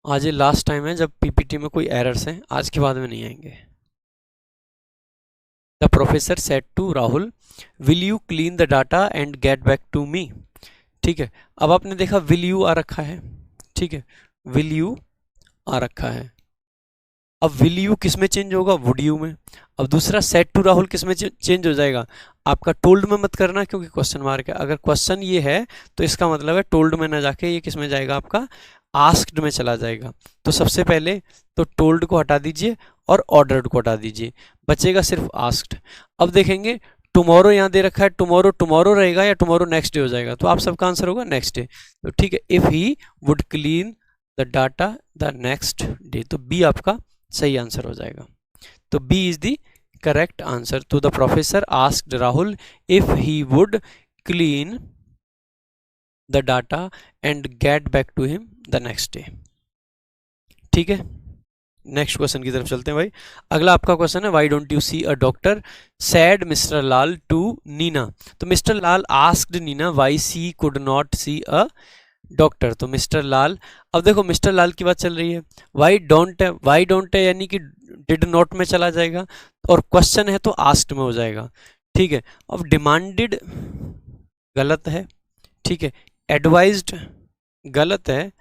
आज ये लास्ट टाइम है जब पीपीटी में कोई एरर्स हैं, आज के बाद में नहीं आएंगे। The professor said to Rahul will you clean the data and get back to me. ठीक है, अब आपने देखा विल यू आ रखा है। ठीक है, विल यू आ रखा है। अब विल यू किस में चेंज होगा, वुड यू में। अब दूसरा सेट टू राहुल किस में चेंज हो जाएगा, आपका टोल्ड में मत करना क्योंकि क्वेश्चन मार्क है। अगर क्वेश्चन ये है तो इसका मतलब है टोल्ड में ना जाके ये किस में जाएगा, आपका आस्क्ड में चला जाएगा। तो सबसे पहले तो टोल्ड को हटा दीजिए और ऑर्डर्ड को हटा दीजिए, बचेगा सिर्फ आस्क्ड। अब देखेंगे टुमारो यहाँ दे रखा है, टुमारो टुमारो रहेगा या टुमारो नेक्स्ट डे हो जाएगा, तो आप सबका आंसर होगा नेक्स्ट डे। तो ठीक है, if he would clean the data the next day, तो बी आपका सही आंसर हो जाएगा। तो B is the correct answer. तो the professor asked Rahul if he would clean the data and get back to him the next day. ठीक है, next question की तरफ चलते हैं भाई। अगला आपका क्वेश्चन है, why don't you see a doctor said mister Lal to Nina. तो mister Lal asked Neena why she could not see a doctor. तो मिस्टर लाल, अब देखो मिस्टर लाल की बात चल रही है, व्हाई डोंट है यानी कि डिड नॉट में चला जाएगा, और क्वेश्चन है तो आस्क्ड में हो जाएगा। ठीक है, अब डिमांडेड गलत है, ठीक है, एडवाइज्ड गलत है,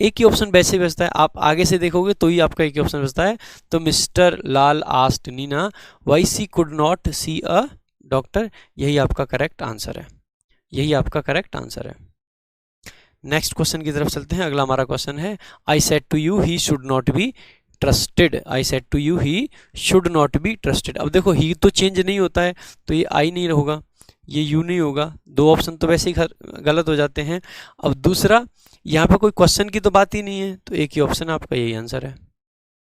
एक ही ऑप्शन वैसे ही बचता है, आप आगे से देखोगे तो ही आपका एक ही ऑप्शन बचता है। तो mister Lal asked Neena why she could not see a doctor, यही आपका करेक्ट आंसर है, यही आपका करेक्ट आंसर है। नेक्स्ट क्वेश्चन की तरफ चलते हैं। अगला हमारा क्वेश्चन है, I said to you he should not be trusted. I said to you he should not be trusted. अब देखो ही तो चेंज नहीं होता है, तो ये आई नहीं होगा, ये यू नहीं होगा, दो ऑप्शन तो वैसे ही गलत हो जाते हैं। अब दूसरा, यहाँ पे कोई क्वेश्चन की तो बात ही नहीं है, तो एक ही ऑप्शन आपका यही आंसर है,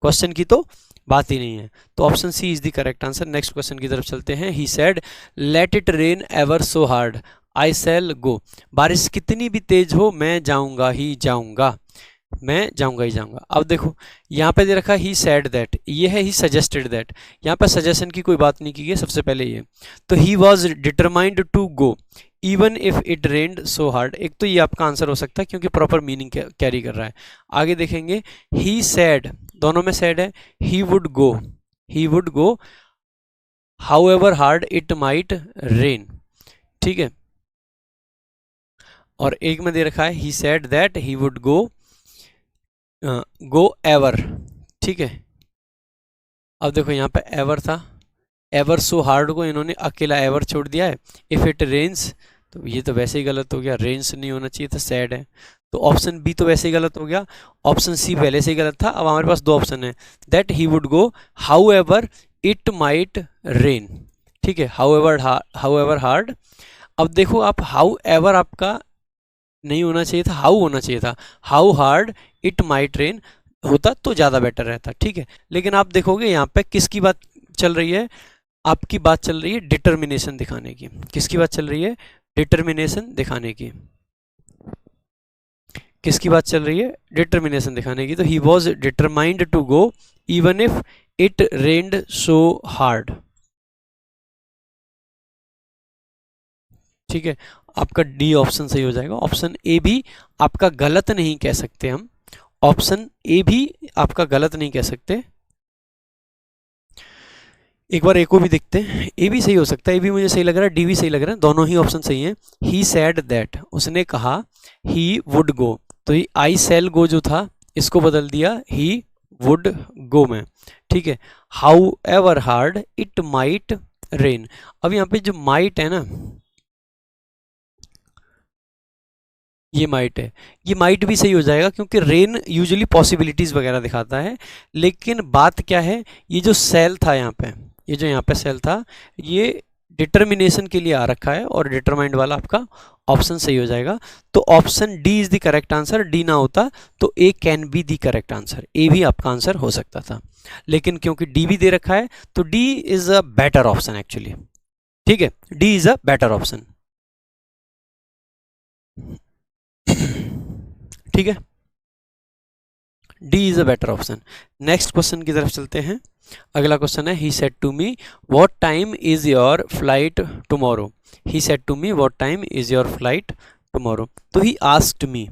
क्वेश्चन की तो बात ही नहीं है, तो option C is the correct answer. Next question की तरफ चलते हैं। He said let it rain ever so hard I shall go. बारिश कितनी भी तेज हो मैं जाऊंगा ही जाऊंगा, मैं जाऊंगा ही जाऊंगा। अब देखो यहाँ पे दे रखा ही सेड दैट, ये है ही सजेस्टेड दैट, यहाँ पे सजेशन की कोई बात नहीं की गई सबसे पहले ये। तो he was determined to go even if it rained so hard, एक तो ये आपका आंसर हो सकता है क्योंकि प्रॉपर मीनिंग कैरी कर रहा है। आगे देखेंगे, ही सेड, दोनों में सेड है, he would go how ever hard it might rain. ठीक है, और एक में दे रखा है he said that he would go ever. ठीक है, अब देखो यहाँ पे एवर था, एवर सो हार्ड को इन्होंने अकेला एवर छोड़ दिया है। इफ इट रेन्स, तो ये तो वैसे ही गलत हो गया, रेन्स नहीं होना चाहिए था, सैड है, तो ऑप्शन बी तो वैसे ही गलत हो गया, ऑप्शन सी पहले से ही गलत था। अब हमारे पास दो ऑप्शन है, that he would go how ever it might rain. ठीक है, हाउ एवर हार्ड। अब देखो आप हाउ एवर आपका नहीं होना चाहिए था, हाउ होना चाहिए था, how hard it might rain होता तो ज़्यादा बेटर रहता। ठीक है, लेकिन आप देखोगे यहाँ पे किसकी बात चल रही है, आपकी बात चल रही है डिटर्मिनेशन दिखाने की। किसकी बात चल रही है, डिटर्मिनेशन दिखाने की। किसकी बात चल रही है, डिटर्मिनेशन दिखाने की। तो he was determined to go even if it rained so hard. ठीक है, आपका डी ऑप्शन सही हो जाएगा। ऑप्शन ए भी आपका गलत नहीं कह सकते हम, ऑप्शन ए भी आपका गलत नहीं कह सकते। एक बार ए को भी देखते हैं, ए भी सही हो सकता है, ए भी मुझे सही लग रहा है, डी भी सही लग रहा है, दोनों ही ऑप्शन सही हैं। ही सेड दैट, उसने कहा ही वुड गो, तो ये आई सेल गो जो था इसको बदल दिया ही वुड गो में। ठीक है, how ever hard it might rain. अब यहाँ पे जो माइट है ना, ये माइट है, ये माइट भी सही हो जाएगा क्योंकि रेन यूजुअली पॉसिबिलिटीज वगैरह दिखाता है। लेकिन बात क्या है, ये जो सेल था यहाँ पे, ये जो यहाँ पे सेल था, ये डिटर्मिनेशन के लिए आ रखा है और डिटरमाइंड वाला आपका ऑप्शन सही हो जाएगा। तो option D is the correct answer. D ना होता तो A can be the correct answer, A भी आपका आंसर हो सकता था, लेकिन क्योंकि डी भी दे रखा है तो D is a better option actually. ठीक है, D is a better option. ठीक है, D is a better option. Next question की तरफ चलते हैं। अगला क्वेश्चन है, he said to me what time is your flight tomorrow. He said to me what time is your flight tomorrow. तो he asked me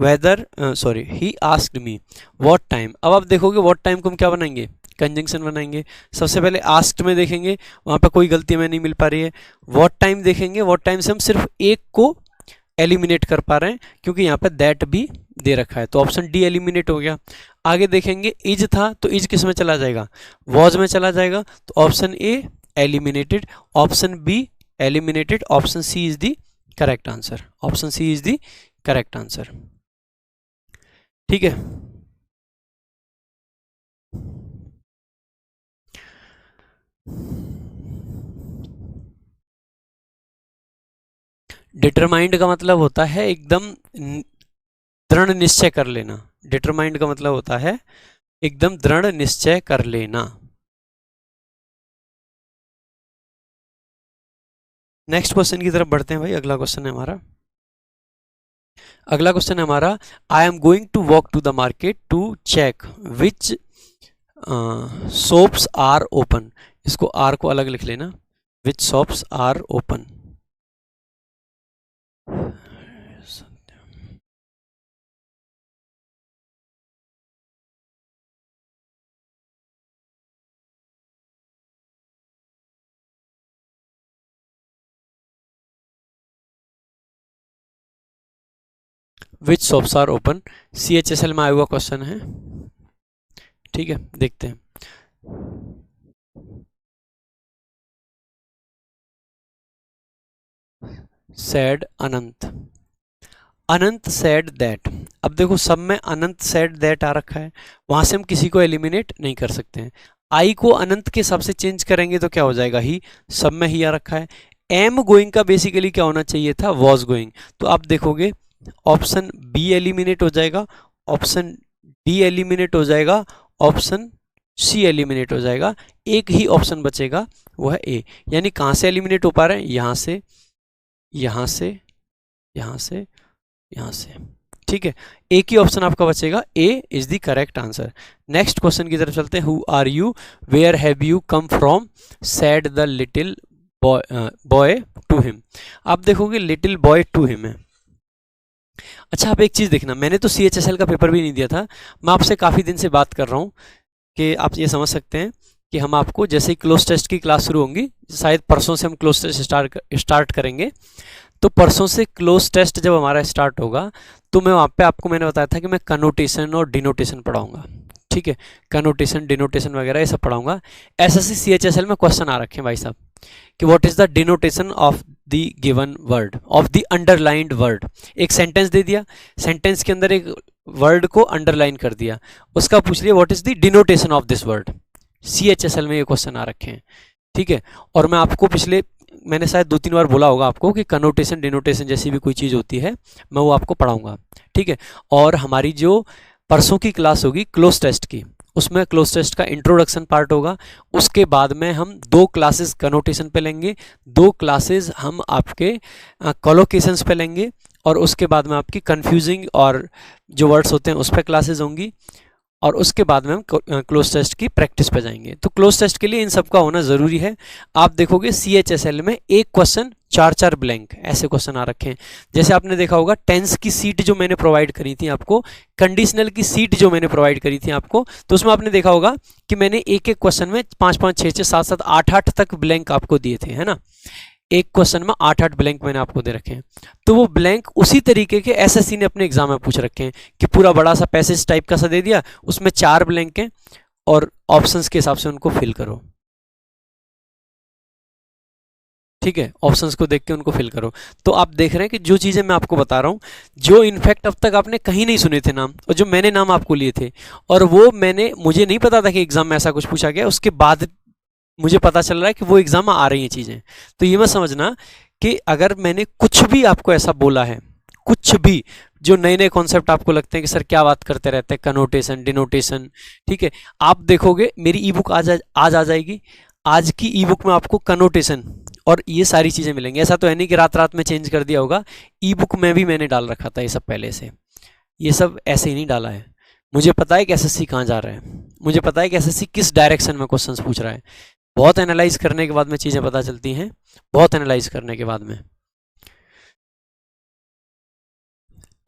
whether, sorry, he asked me what time. अब आप देखोगे what time को हम क्या बनाएंगे, conjunction बनाएंगे। सबसे पहले आस्क्ड में देखेंगे, वहां पर कोई गलती हमें नहीं मिल पा रही है। व्हाट टाइम देखेंगे, व्हाट टाइम से हम सिर्फ एक को एलिमिनेट कर पा रहे हैं क्योंकि यहाँ पे दैट भी दे रखा है, तो ऑप्शन डी एलिमिनेट हो गया। आगे देखेंगे इज था, तो इज किस में चला जाएगा, वॉज में चला जाएगा, तो option A eliminated, option B eliminated, option C is the correct answer, option C is the correct answer. ठीक है, डिटरमाइंड का मतलब होता है एकदम दृढ़ निश्चय कर लेना। डिटरमाइंड का मतलब होता है एकदम दृढ़ निश्चय कर लेना। नेक्स्ट क्वेश्चन की तरफ बढ़ते हैं भाई। अगला क्वेश्चन है हमारा, अगला क्वेश्चन है हमारा, I am going to walk to the market to check which shops are open. इसको आर को अलग लिख लेना, which shops are open. Which shops are open, CHSL में आया हुआ क्वेश्चन है। ठीक है, देखते हैं। Sad Anant, Anant sad that. अब देखो सब में अनंत सैड दैट आ रखा है, वहां से हम किसी को एलिमिनेट नहीं कर सकते हैं। आई को अनंत के हिसाब से चेंज करेंगे तो क्या हो जाएगा, ही, सब में ही आ रखा है। एम गोइंग का बेसिकली क्या होना चाहिए था, वॉज गोइंग। तो आप देखोगे ऑप्शन बी एलिमिनेट हो जाएगा, ऑप्शन डी एलिमिनेट हो जाएगा, ऑप्शन सी एलिमिनेट हो जाएगा, एक ही ऑप्शन बचेगा वो है ए। यानी कहाँ से एलिमिनेट हो पा रहे हैं, यहाँ से, यहाँ से, यहाँ से, यहाँ से। ठीक है, एक ही ऑप्शन आपका बचेगा, A is the correct answer. Next question की तरफ चलते हैं। Who are you, where have you come from, said the little boy to him. आप देखोगे लिटिल बॉय टू हिम है। अच्छा, आप एक चीज देखना, मैंने तो CHSL का पेपर भी नहीं दिया था, मैं आपसे काफी दिन से बात कर रहा हूँ कि आप ये समझ सकते हैं कि हम आपको जैसे ही क्लोज टेस्ट की क्लास शुरू होंगी, शायद परसों से हम क्लोज टेस्ट स्टार्ट करेंगे, तो परसों से क्लोज टेस्ट जब हमारा स्टार्ट होगा तो मैं वहाँ पे आपको मैंने बताया था कि मैं कनोटेशन और डिनोटेशन पढ़ाऊंगा। ठीक है, कनोटेशन डिनोटेशन वगैरह ये सब पढ़ाऊंगा। SSC CHSL में क्वेश्चन आ रखे हैं भाई साहब कि what is the denotation of the given word, of the underlined word. एक सेंटेंस दे दिया, सेंटेंस के अंदर एक वर्ड को अंडरलाइन कर दिया, उसका पूछ लिया what is the denotation of this word. CHSL में ये क्वेश्चन आ रखे हैं। ठीक है, और मैं आपको मैंने शायद 2-3 बार बोला होगा आपको कि कनोटेशन डिनोटेशन जैसी भी कोई चीज़ होती है मैं वो आपको पढ़ाऊंगा। ठीक है, और हमारी जो परसों की क्लास होगी क्लोज टेस्ट की, उसमें क्लोज टेस्ट का इंट्रोडक्शन पार्ट होगा। उसके बाद में हम 2 क्लासेस कनोटेशन पे लेंगे, 2 क्लासेस हम आपके कोलोकेशंस पे लेंगे, और उसके बाद में आपकी कंफ्यूजिंग और जो वर्ड्स होते हैं उस पर क्लासेस होंगी, और उसके बाद में हम क्लोज टेस्ट की प्रैक्टिस पे जाएंगे। तो क्लोज टेस्ट के लिए इन सब का होना ज़रूरी है। आप देखोगे CHSL में एक क्वेश्चन 4-4 ब्लैंक ऐसे क्वेश्चन आ रखे हैं। जैसे आपने देखा होगा टेंस की सीट जो मैंने प्रोवाइड करी थी आपको, कंडीशनल की सीट जो मैंने प्रोवाइड करी थी आपको, तो उसमें आपने देखा होगा कि मैंने एक एक क्वेश्चन में 5-5, 6-6, 7-7, 8-8 तक ब्लैंक आपको दिए थे, है ना। एक क्वेश्चन में 8-8 ब्लैंक मैंने आपको दे रखे हैं। तो वो ब्लैंक उसी तरीके के SSC ने अपने एग्जाम में पूछ रखे हैं कि पूरा बड़ा सा पैसेज टाइप का सा दे दिया, उसमें 4 ब्लैंक हैं और ऑप्शंस के हिसाब से उनको फिल करो। ठीक है, ऑप्शंस को देख के उनको फिल करो। तो आप देख रहे हैं कि जो चीज़ें मैं आपको बता रहा हूँ, जो इनफैक्ट अब तक आपने कहीं नहीं सुने थे नाम, और जो मैंने नाम आपको लिए थे, और वो मुझे नहीं पता था कि एग्जाम में ऐसा कुछ पूछा गया, उसके बाद मुझे पता चल रहा है कि वो एग्जाम में आ रही हैं चीज़ें। तो ये मत समझना कि अगर मैंने कुछ भी आपको ऐसा बोला है, कुछ भी जो नए नए कॉन्सेप्ट आपको लगते हैं कि सर क्या बात करते रहते हैं, कनोटेशन डिनोटेशन, ठीक है, आप देखोगे मेरी ई बुक आज आ जाएगी। आज की ई बुक में आपको कनोटेशन और ये सारी चीज़ें मिलेंगी। ऐसा तो है नहीं कि रात रात में चेंज कर दिया होगा, ई बुक में भी मैंने डाल रखा था ये सब पहले से। ये सब ऐसे ही नहीं डाला है, मुझे पता है कि SSC कहाँ जा रहा है, मुझे पता है कि SSC किस डायरेक्शन में क्वेश्चंस पूछ रहा है। बहुत एनालाइज करने के बाद में चीज़ें पता चलती हैं, बहुत एनालाइज करने के बाद में।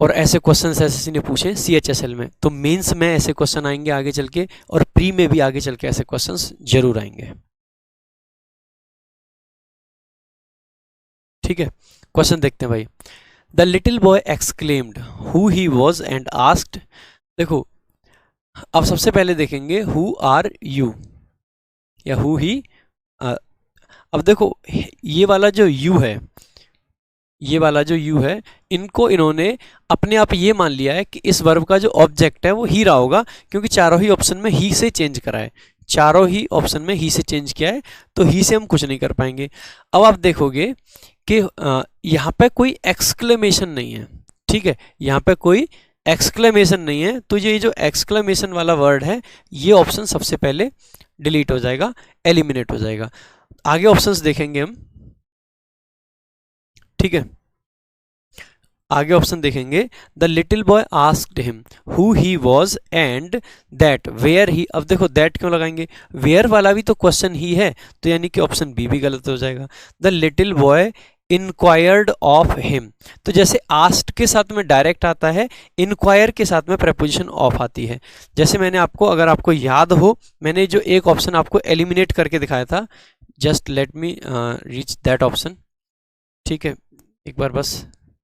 और ऐसे क्वेश्चंस SSC ने पूछे CHSL में, तो मेंस में ऐसे क्वेश्चन आएंगे आगे चल के, और प्री में भी आगे चल के ऐसे क्वेश्चंस जरूर आएंगे। ठीक है, क्वेश्चन देखते हैं भाई। The little boy exclaimed who he was and asked. देखो अब सबसे पहले देखेंगे हु आर यू या हु ही। अब देखो ये वाला जो यू है, ये वाला जो यू है, इनको इन्होंने अपने आप ये मान लिया है कि इस वर्ब का जो ऑब्जेक्ट है वो ही रहा होगा, क्योंकि चारों ही ऑप्शन में ही से चेंज करा है, चारों ही ऑप्शन में ही से चेंज किया है, तो ही से हम कुछ नहीं कर पाएंगे। अब आप देखोगे कि यहाँ पे कोई एक्सक्लेमेशन नहीं है। ठीक है, यहाँ पे कोई एक्सक्लेमेशन नहीं है, तो ये जो एक्सक्लेमेशन वाला वर्ड है ये ऑप्शन सबसे पहले डिलीट हो जाएगा, एलिमिनेट हो जाएगा। आगे ऑप्शंस देखेंगे हम। ठीक है, आगे ऑप्शन देखेंगे, the little boy asked him who he was and that where he. अब देखो दैट क्यों लगाएंगे, वेयर वाला भी तो क्वेश्चन ही है, तो यानी कि ऑप्शन बी भी गलत हो जाएगा। The little boy inquired of him, तो जैसे आस्क्ड के साथ में डायरेक्ट आता है, इंक्वायर के साथ में प्रेपोजिशन ऑफ आती है। जैसे मैंने आपको, अगर आपको याद हो, मैंने जो एक ऑप्शन आपको एलिमिनेट करके दिखाया था, just let me reach that option, ठीक है, एक बार बस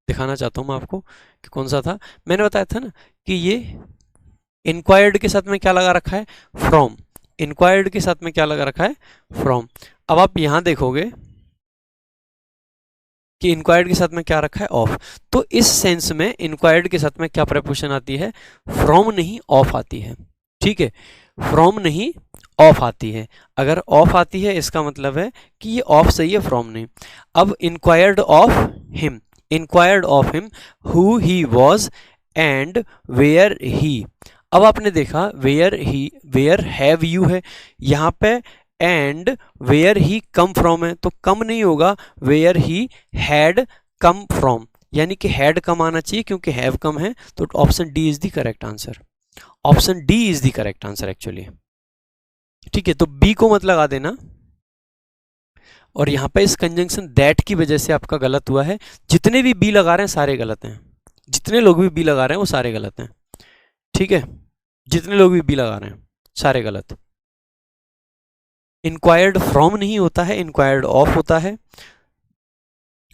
दिखाना चाहता हूँ मैं आपको कि कौन सा था। मैंने बताया था ना कि ये इंक्वायर्ड के साथ में क्या लगा रखा है, फ्रॉम, इंक्वायर्ड के साथ में क्या लगा रखा है, फ्रॉम। अब आप यहां देखोगे कि इंक्वायर्ड के साथ में क्या रखा है, ऑफ, तो इस सेंस में इंक्वायर्ड के साथ में क्या प्रेपोजिशन आती है, फ्रॉम नहीं ऑफ आती है, ठीक है, फ्रॉम नहीं ऑफ आती है। अगर ऑफ आती है इसका मतलब है कि ये ऑफ सही है, फ्रॉम नहीं। अब inquired of him, inquired of him who he was and where he. अब आपने देखा where he, where have you है यहाँ पे, and where he come from है, तो कम नहीं होगा, where he had come from, यानी कि हैड कम आना चाहिए क्योंकि हैव कम है, तो option D is the correct answer, option D is the correct answer actually, ठीक है। तो बी को मत लगा देना, और यहां पे इस कंजंक्शन दैट की वजह से आपका गलत हुआ है। जितने भी बी लगा रहे हैं सारे गलत हैं, जितने लोग भी बी लगा रहे हैं वो सारे गलत हैं, ठीक है, जितने लोग भी बी लगा रहे हैं सारे गलत। इंक्वायर्ड फ्रॉम नहीं होता है, इंक्वायर्ड ऑफ होता है।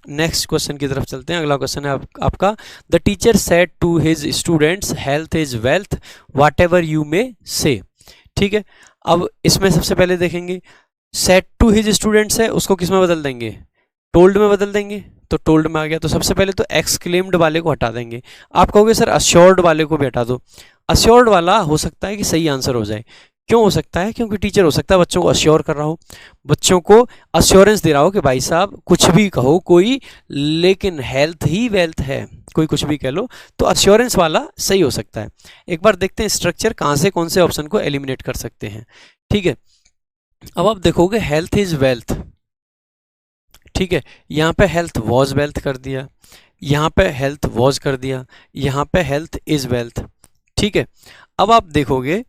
नेक्स्ट क्वेश्चन की तरफ चलते हैं। अगला क्वेश्चन है आपका, the teacher said to his students health is wealth whatever you may say, ठीक है। अब इसमें सबसे पहले देखेंगे, सेड टू हिज स्टूडेंट्स है, उसको किस में बदल देंगे, टोल्ड में बदल देंगे, तो टोल्ड में आ गया। तो सबसे पहले तो एक्सक्लेम्ड वाले को हटा देंगे। आप कहोगे सर अश्योर्ड वाले को भी हटा दो, अश्योर्ड वाला हो सकता है कि सही आंसर हो जाए। क्यों हो सकता है, क्योंकि टीचर हो सकता है बच्चों को अश्योर कर रहा हो, बच्चों को अश्योरेंस दे रहा हो कि भाई साहब कुछ भी कहो कोई, लेकिन हेल्थ ही वेल्थ है, कोई कुछ भी कह लो, तो अश्योरेंस वाला सही हो सकता है। एक बार देखते हैं स्ट्रक्चर कहाँ से कौन से ऑप्शन को एलिमिनेट कर सकते हैं, ठीक है। अब आप देखोगे हेल्थ इज वेल्थ, ठीक है, यहाँ पे हेल्थ वॉज वेल्थ कर दिया, यहाँ पे हेल्थ वॉज कर दिया, यहाँ पे हेल्थ इज वेल्थ, ठीक है। अब आप देखोगे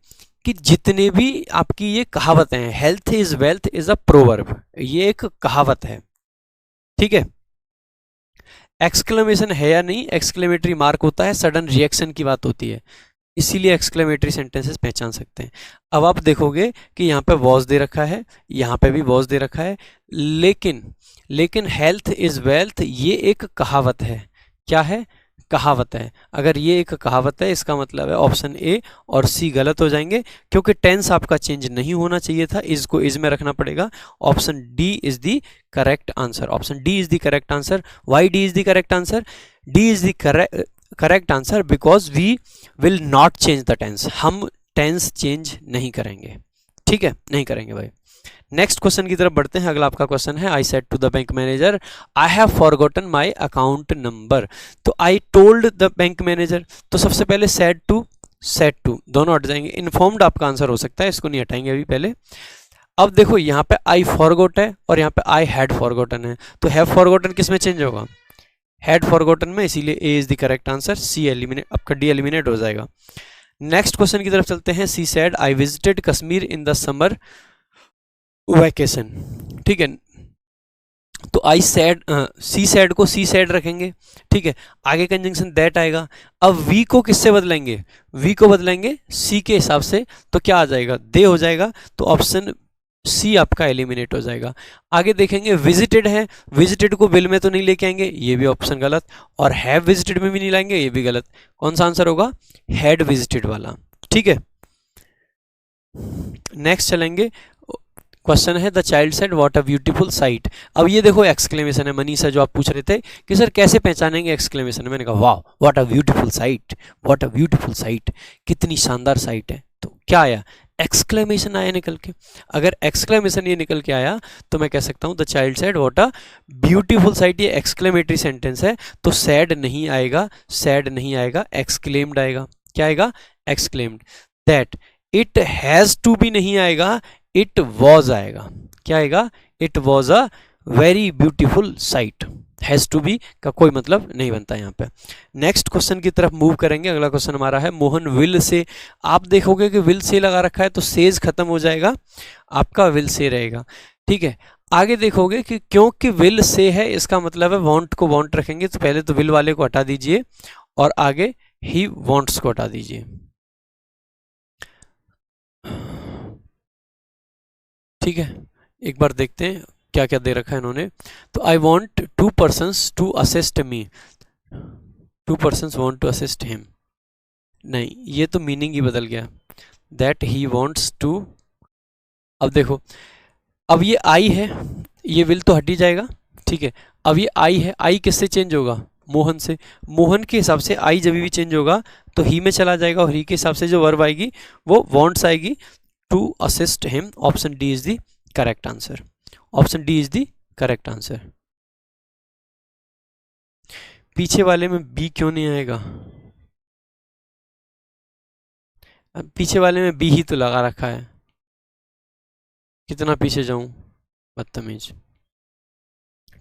कि जितने भी आपकी ये कहावतें हैं, health is wealth is a proverb, ये एक कहावत है, ठीक है। एक्सक्लेमेशन है या नहीं, एक्सक्लेमेटरी मार्क होता है, सडन रिएक्शन की बात होती है, इसीलिए एक्सक्लेमेटरी सेंटेंसेस पहचान सकते हैं। अब आप देखोगे कि यहाँ पे वॉज दे रखा है, यहाँ पे भी वॉज दे रखा है, लेकिन हेल्थ इज वेल्थ ये एक कहावत है, क्या है, कहावत है। अगर ये एक कहावत है इसका मतलब है ऑप्शन ए और सी गलत हो जाएंगे, क्योंकि टेंस आपका चेंज नहीं होना चाहिए था, इसको इज में रखना पड़ेगा। Option D is the correct answer, option D is the correct answer. Why D is the correct answer, D is the correct answer because we will not change the tense, हम tense change नहीं करेंगे, ठीक है, नहीं करेंगे भाई। Next question की तरफ बढ़ते हैं। अगला आपका क्वेश्चन है, I said to the bank manager I have forgotten my account number, तो I told the bank manager, तो सबसे पहले सेड टू दोनों हट जाएंगे, इन्फॉर्म्ड आपका आंसर हो सकता है, इसको नहीं हटाएंगे अभी पहले। अब देखो यहाँ पे आई फॉरगॉट है और यहाँ पे आई हैड फॉरगॉटन है, तो हैव फॉरगॉटन किस में चेंज होगा, हैड फॉरगॉटन में, इसीलिए A is the correct answer, C eliminate, आपका डी एलिमिनेट हो जाएगा। नेक्स्ट क्वेश्चन की तरफ चलते हैं। She said I visited Kashmir in the summer vacation, ठीक है, तो आई सैड, सी सैड को सी सैड रखेंगे, ठीक है, आगे कंजंक्शन दैट आएगा। अब वी को किससे बदलेंगे, वी को बदलेंगे सी के हिसाब से, तो क्या आ जाएगा, दे हो जाएगा, तो ऑप्शन सी आपका एलिमिनेट हो जाएगा। आगे देखेंगे विजिटेड है, विजिटेड को विल में तो नहीं लेके आएंगे, ये भी ऑप्शन गलत, और हैव विजिटेड में भी नहीं लाएंगे, ये भी गलत। कौन सा आंसर होगा, हैड विजिटेड वाला, ठीक है। नेक्स्ट चलेंगे, क्वेश्चन है the child said what a beautiful sight. अब ये देखो एक्सक्लेमेशन है, मनीषा जो आप पूछ रहे थे कि सर कैसे पहचानेंगे एक्सक्लेमेशन, मैंने कहा वाह what a beautiful sight, what a beautiful sight, कितनी शानदार साइट है, तो क्या आया, एक्सक्लेमेशन आया निकल के। अगर एक्सक्लेमेशन ये निकल के आया तो मैं कह सकता हूँ the child said what a beautiful sight, ये एक्सक्लेमेटरी सेंटेंस है, तो सैड नहीं आएगा, सैड नहीं आएगा, एक्सक्लेम्ड आएगा। क्या आएगा, exclaimed. That it has to भी नहीं आएगा, इट वॉज आएगा। क्या आएगा, it was a very beautiful sight. Has to be का कोई मतलब नहीं बनता यहाँ पे। नेक्स्ट क्वेश्चन की तरफ मूव करेंगे। अगला क्वेश्चन हमारा है मोहन विल से। आप देखोगे कि विल से लगा रखा है तो सेज खत्म हो जाएगा, आपका विल से रहेगा। ठीक है, आगे देखोगे कि क्योंकि विल से है इसका मतलब है वांट को वांट रखेंगे, तो पहले तो विल वाले को हटा दीजिए और आगे ही वांट्स को हटा दीजिए। ठीक है, एक बार देखते हैं क्या क्या दे रखा है इन्होंने। तो I want 2 persons to assist me, 2 persons want to assist him. नहीं, ये तो मीनिंग ही बदल गया, दैट ही वॉन्ट्स टू। अब देखो, अब ये आई है, ये विल तो हट ही जाएगा। ठीक है, अब ये आई है, आई किससे चेंज होगा? मोहन से। मोहन के हिसाब से आई जब भी चेंज होगा तो ही में चला जाएगा और ही के हिसाब से जो वर्ब आएगी वो वॉन्ट्स आएगी, to assist him. Option D is the correct answer. Option D is the correct answer. पीछे वाले में बी क्यों नहीं आएगा? पीछे वाले में बी ही तो लगा रखा है, कितना पीछे जाऊं, बदतमीज।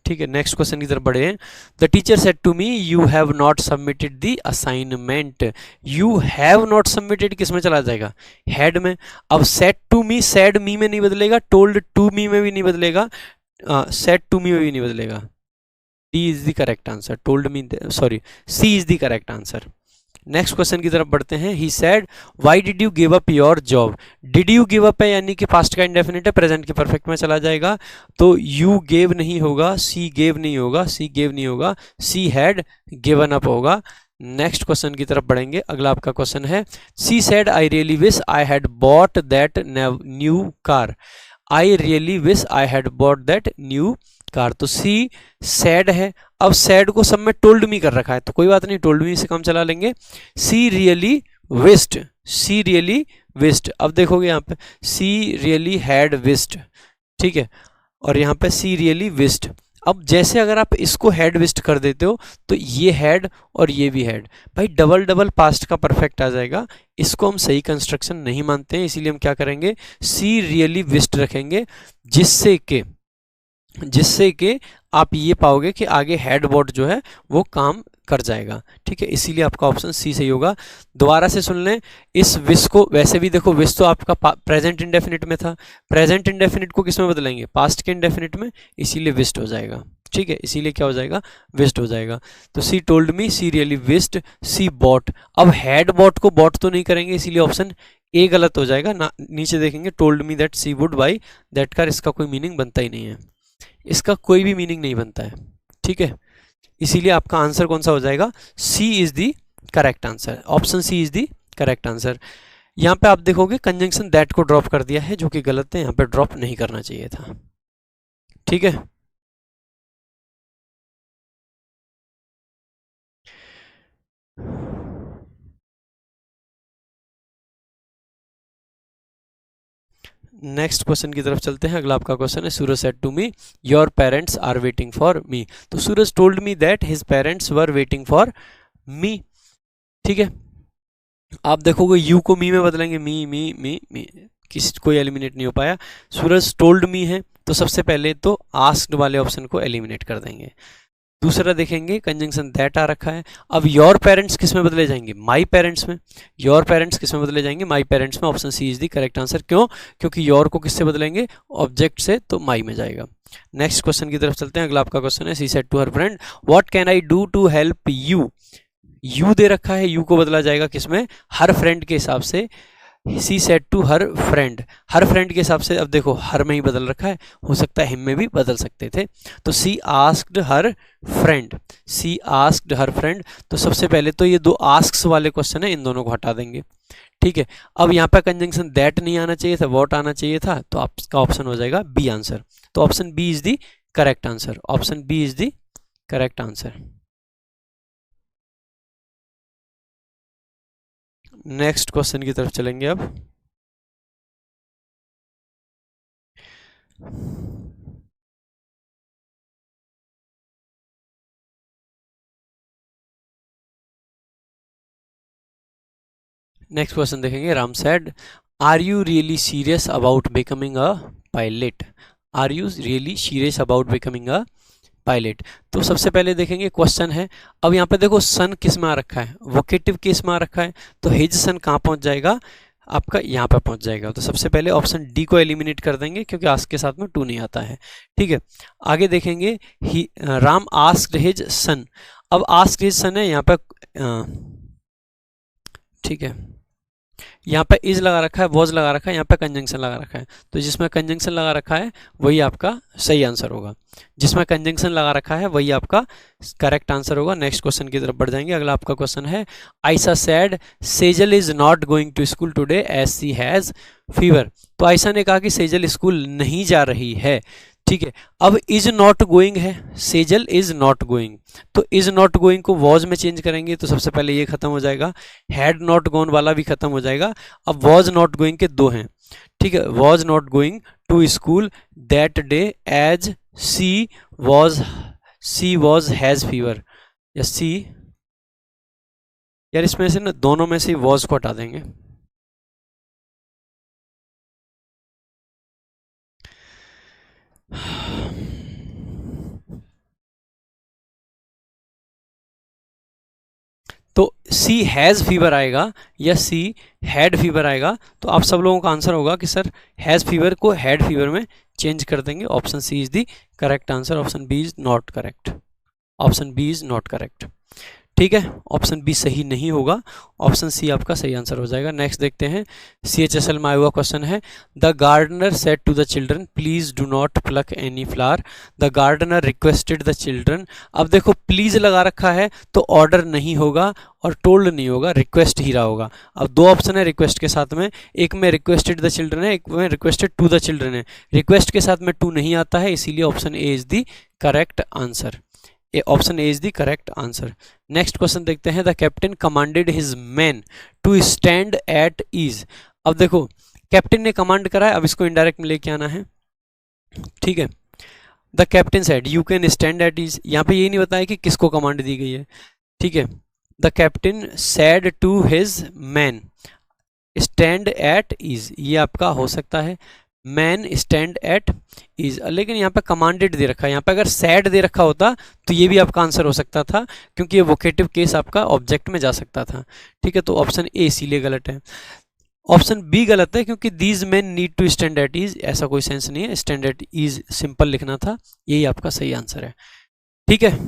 ठीक है, नेक्स्ट क्वेश्चन की तरफ बढ़े। The teacher said to me you have not submitted the assignment. You have not submitted किस में चला जाएगा? हैड में। अब said to me, said me में नहीं बदलेगा, टोल्ड टू मी में भी नहीं बदलेगा, सेड टू मी में भी नहीं बदलेगा। D is the correct answer. Told me, sorry, C is the correct answer. Next question की तरफ बढ़ते हैं। He said why did you give up your job. Did you give up है यानी कि पास्ट का इंडेफिनिट है, प्रेजेंट के परफेक्ट में चला जाएगा, तो यू गेव नहीं होगा, सी गेव नहीं होगा, सी गेव नहीं होगा, सी हैड गिवन अप होगा। नेक्स्ट क्वेश्चन की तरफ बढ़ेंगे। अगला आपका क्वेश्चन है, she said I really wish I had bought that new car. I really wish I had bought that new car, तो सी सैड है। अब सैड को सब में टोल्ड मी कर रखा है तो कोई बात नहीं, टोल्ड मी से काम चला लेंगे। सी रियली विस्ड, सी रियली विस्ड। अब देखोगे यहाँ पे सी रियली हैड विस्ड, ठीक है, और यहाँ पे सी रियली विस्ड। अब जैसे अगर आप इसको हैड विस्ड कर देते हो तो ये हैड और ये भी हैड, भाई डबल डबल पास्ट का परफेक्ट आ जाएगा। इसको हम सही कंस्ट्रक्शन नहीं मानते हैं, इसीलिए हम क्या करेंगे, सी रियली विस्ड रखेंगे, जिससे कि आप ये पाओगे कि आगे हेड बॉट जो है वो काम कर जाएगा। ठीक है, इसीलिए आपका ऑप्शन सी सही होगा। दोबारा से सुन लें, इस विश को, वैसे भी देखो विश तो आपका प्रेजेंट इंडेफिनिट में था, प्रेजेंट इंडेफिनिट को किस में बदलेंगे? पास्ट के इंडेफिनिट में, इसीलिए विस्ड हो जाएगा। ठीक है, इसीलिए क्या हो जाएगा? विस्ड हो जाएगा। तो she told me, she really wished, she bought. अब हेड बॉट को बॉट तो नहीं करेंगे, इसीलिए ऑप्शन ए गलत हो जाएगा ना। नीचे देखेंगे told me that she would buy that car, इसका कोई मीनिंग बनता ही नहीं है, इसका कोई भी मीनिंग नहीं बनता है। ठीक है, इसीलिए आपका आंसर कौन सा हो जाएगा? C is the correct answer. Option C is the correct answer. यहां पे आप देखोगे कंजंक्शन दैट को ड्रॉप कर दिया है, जो कि गलत है, यहां पे ड्रॉप नहीं करना चाहिए था। ठीक है, नेक्स्ट क्वेश्चन की तरफ चलते हैं। अगला आपका क्वेश्चन है, Suraj said to me your parents are waiting for me. तो Suraj told me that his parents were waiting for me. ठीक है, आप देखोगे यू को मी में बदलेंगे, मी मी मी मी, किसी कोई एलिमिनेट नहीं हो पाया। सूरज टोल्ड मी है तो सबसे पहले तो आस्क्ड वाले ऑप्शन को एलिमिनेट कर देंगे। दूसरा देखेंगे कंजंक्शन दैट आ रखा है। अब योर पेरेंट्स किस में बदले जाएंगे? माई पेरेंट्स में। योर पेरेंट्स किस में बदले जाएंगे? माई पेरेंट्स में। Option C is the correct answer. क्यों? क्योंकि योर को किससे बदलेंगे? ऑब्जेक्ट से, तो माई में जाएगा। नेक्स्ट क्वेश्चन की तरफ चलते हैं। अगला आपका क्वेश्चन है, she said to her friend what can I do to help you. You दे रखा है, यू को बदला जाएगा किसमें? हर फ्रेंड के हिसाब से। She said to her friend, her friend के हिसाब से। अब देखो हर में ही बदल रखा है, हो सकता है हिम में भी बदल सकते थे। तो she asked her friend, C asked her friend. तो सबसे पहले तो ये दो आस्क्स वाले क्वेश्चन है, इन दोनों को हटा देंगे। ठीक है, अब यहाँ पे कंजंक्शन दैट नहीं आना चाहिए था, व्हाट आना चाहिए था, तो आपका ऑप्शन हो जाएगा बी आंसर। तो option B is the correct answer. Option B is the correct answer. Next question की तरफ चलेंगे अब। नेक्स्ट क्वेश्चन देखेंगे। Ram said are you really serious about becoming a pilot. Are you really serious about becoming a pilot. तो सबसे पहले देखेंगे question है, अब यहाँ पे देखो सन किस में आ रखा है, वोकेटिव केस में आ रखा है, तो हिज सन कहाँ पहुंच जाएगा, आपका यहाँ पे पहुंच जाएगा। तो सबसे पहले ऑप्शन डी को एलिमिनेट कर देंगे क्योंकि आस्क के साथ में टू नहीं आता है। ठीक है, आगे देखेंगे राम आस्क्ड हिज सन। अब आस्क्ड हिज सन है यहाँ पे, ठीक है, यहाँ पे इज लगा रखा है, वॉज लगा रखा है, यहाँ पे कंजंक्शन लगा रखा है, तो जिसमें कंजंक्शन लगा रखा है वही आपका सही आंसर होगा। जिसमें कंजंक्शन लगा रखा है वही आपका करेक्ट आंसर होगा। नेक्स्ट क्वेश्चन की तरफ बढ़ जाएंगे। अगला आपका क्वेश्चन है, Ayesha said Sejal is not going to school today as she has fever. तो आयशा ने कहा कि सेजल स्कूल नहीं जा रही है। ठीक है, अब इज नॉट गोइंग है, सेजल इज नॉट गोइंग, तो इज नॉट गोइंग को वॉज में चेंज करेंगे तो सबसे पहले ये खत्म हो जाएगा, हैड नॉट गॉन वाला भी खत्म हो जाएगा। अब वॉज नॉट गोइंग के दो हैं। ठीक है, was not going to school that day as she was has fever, या सी, यार इसमें से ना दोनों में से वॉज को हटा देंगे। तो सी हैज़ फीवर आएगा या सी हैड फीवर आएगा, तो आप सब लोगों का आंसर होगा कि सर हैज़ फीवर को हैड फीवर में चेंज कर देंगे। Option C is the correct answer, option B is not correct, option B is not correct. ठीक है, ऑप्शन बी सही नहीं होगा, ऑप्शन सी आपका सही आंसर हो जाएगा। नेक्स्ट देखते हैं, CHSL में आया हुआ क्वेश्चन है, the gardener said to the children please do not pluck any flower, the gardener requested the children. अब देखो प्लीज लगा रखा है तो ऑर्डर नहीं होगा और टोल्ड नहीं होगा, रिक्वेस्ट ही रहा होगा। अब दो ऑप्शन है रिक्वेस्ट के साथ में, एक में रिक्वेस्टेड द चिल्ड्रन है, एक में रिक्वेस्टेड टू द चिल्ड्रन है। रिक्वेस्ट के साथ में टू नहीं आता है, इसीलिए option A is the correct answer, option A is the correct answer. Next question देखते हैं, the captain commanded his men to stand at ease. अब देखो कैप्टन ने कमांड करा है, अब इसको इनडायरेक्ट में लेके आना है। ठीक है, the captain said you can stand at ease, यहाँ पे ये नहीं बताया कि किसको कमांड दी गई है। ठीक है, the captain said to his men stand at ease, ये आपका हो सकता है मैन स्टैंड एट इज, लेकिन यहाँ पे कमांडेड दे रखा है। यहाँ पे अगर सैड दे रखा होता तो ये भी आपका आंसर हो सकता था, क्योंकि ये वोकेटिव केस आपका ऑब्जेक्ट में जा सकता था। ठीक है, तो ऑप्शन ए इसीलिए गलत है। ऑप्शन बी गलत है क्योंकि these men need to stand at ease, ऐसा कोई सेंस नहीं है, स्टैंड एट इज सिंपल लिखना था, यही आपका सही आंसर है। ठीक है,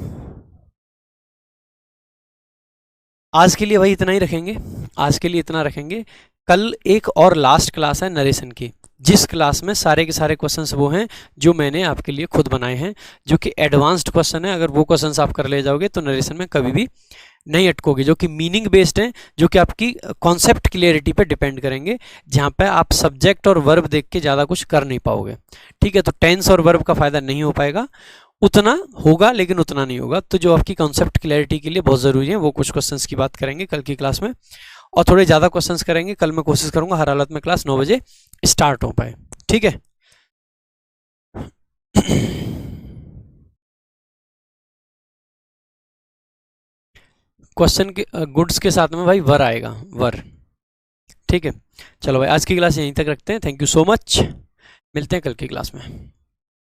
आज के लिए वही इतना ही रखेंगे, आज के लिए इतना रखेंगे। कल एक और लास्ट क्लास है नरेशन की, जिस क्लास में सारे के सारे क्वेश्चंस वो हैं जो मैंने आपके लिए खुद बनाए हैं, जो कि एडवांस्ड क्वेश्चन है। अगर वो क्वेश्चंस आप कर ले जाओगे तो नरेशन में कभी भी नहीं अटकोगे, जो कि मीनिंग बेस्ड हैं, जो कि आपकी कॉन्सेप्ट क्लियरिटी पे डिपेंड करेंगे, जहाँ पे आप सब्जेक्ट और वर्ब देख के ज़्यादा कुछ कर नहीं पाओगे। ठीक है, तो टेंस और वर्ब का फ़ायदा नहीं हो पाएगा, उतना होगा लेकिन उतना नहीं होगा। तो जो आपकी कॉन्सेप्ट क्लैरिटी के लिए बहुत ज़रूरी है वो कुछ क्वेश्चंस की बात करेंगे कल की क्लास में, और थोड़े ज़्यादा क्वेश्चंस करेंगे। कल मैं कोशिश करूंगा हर हालत में क्लास 9 बजे स्टार्ट हो पाए। ठीक है, क्वेश्चन के गुड्स के साथ में भाई वर आएगा, वर। ठीक है, चलो भाई आज की क्लास यहीं तक रखते हैं। थैंक यू सो मच, मिलते हैं कल की क्लास में।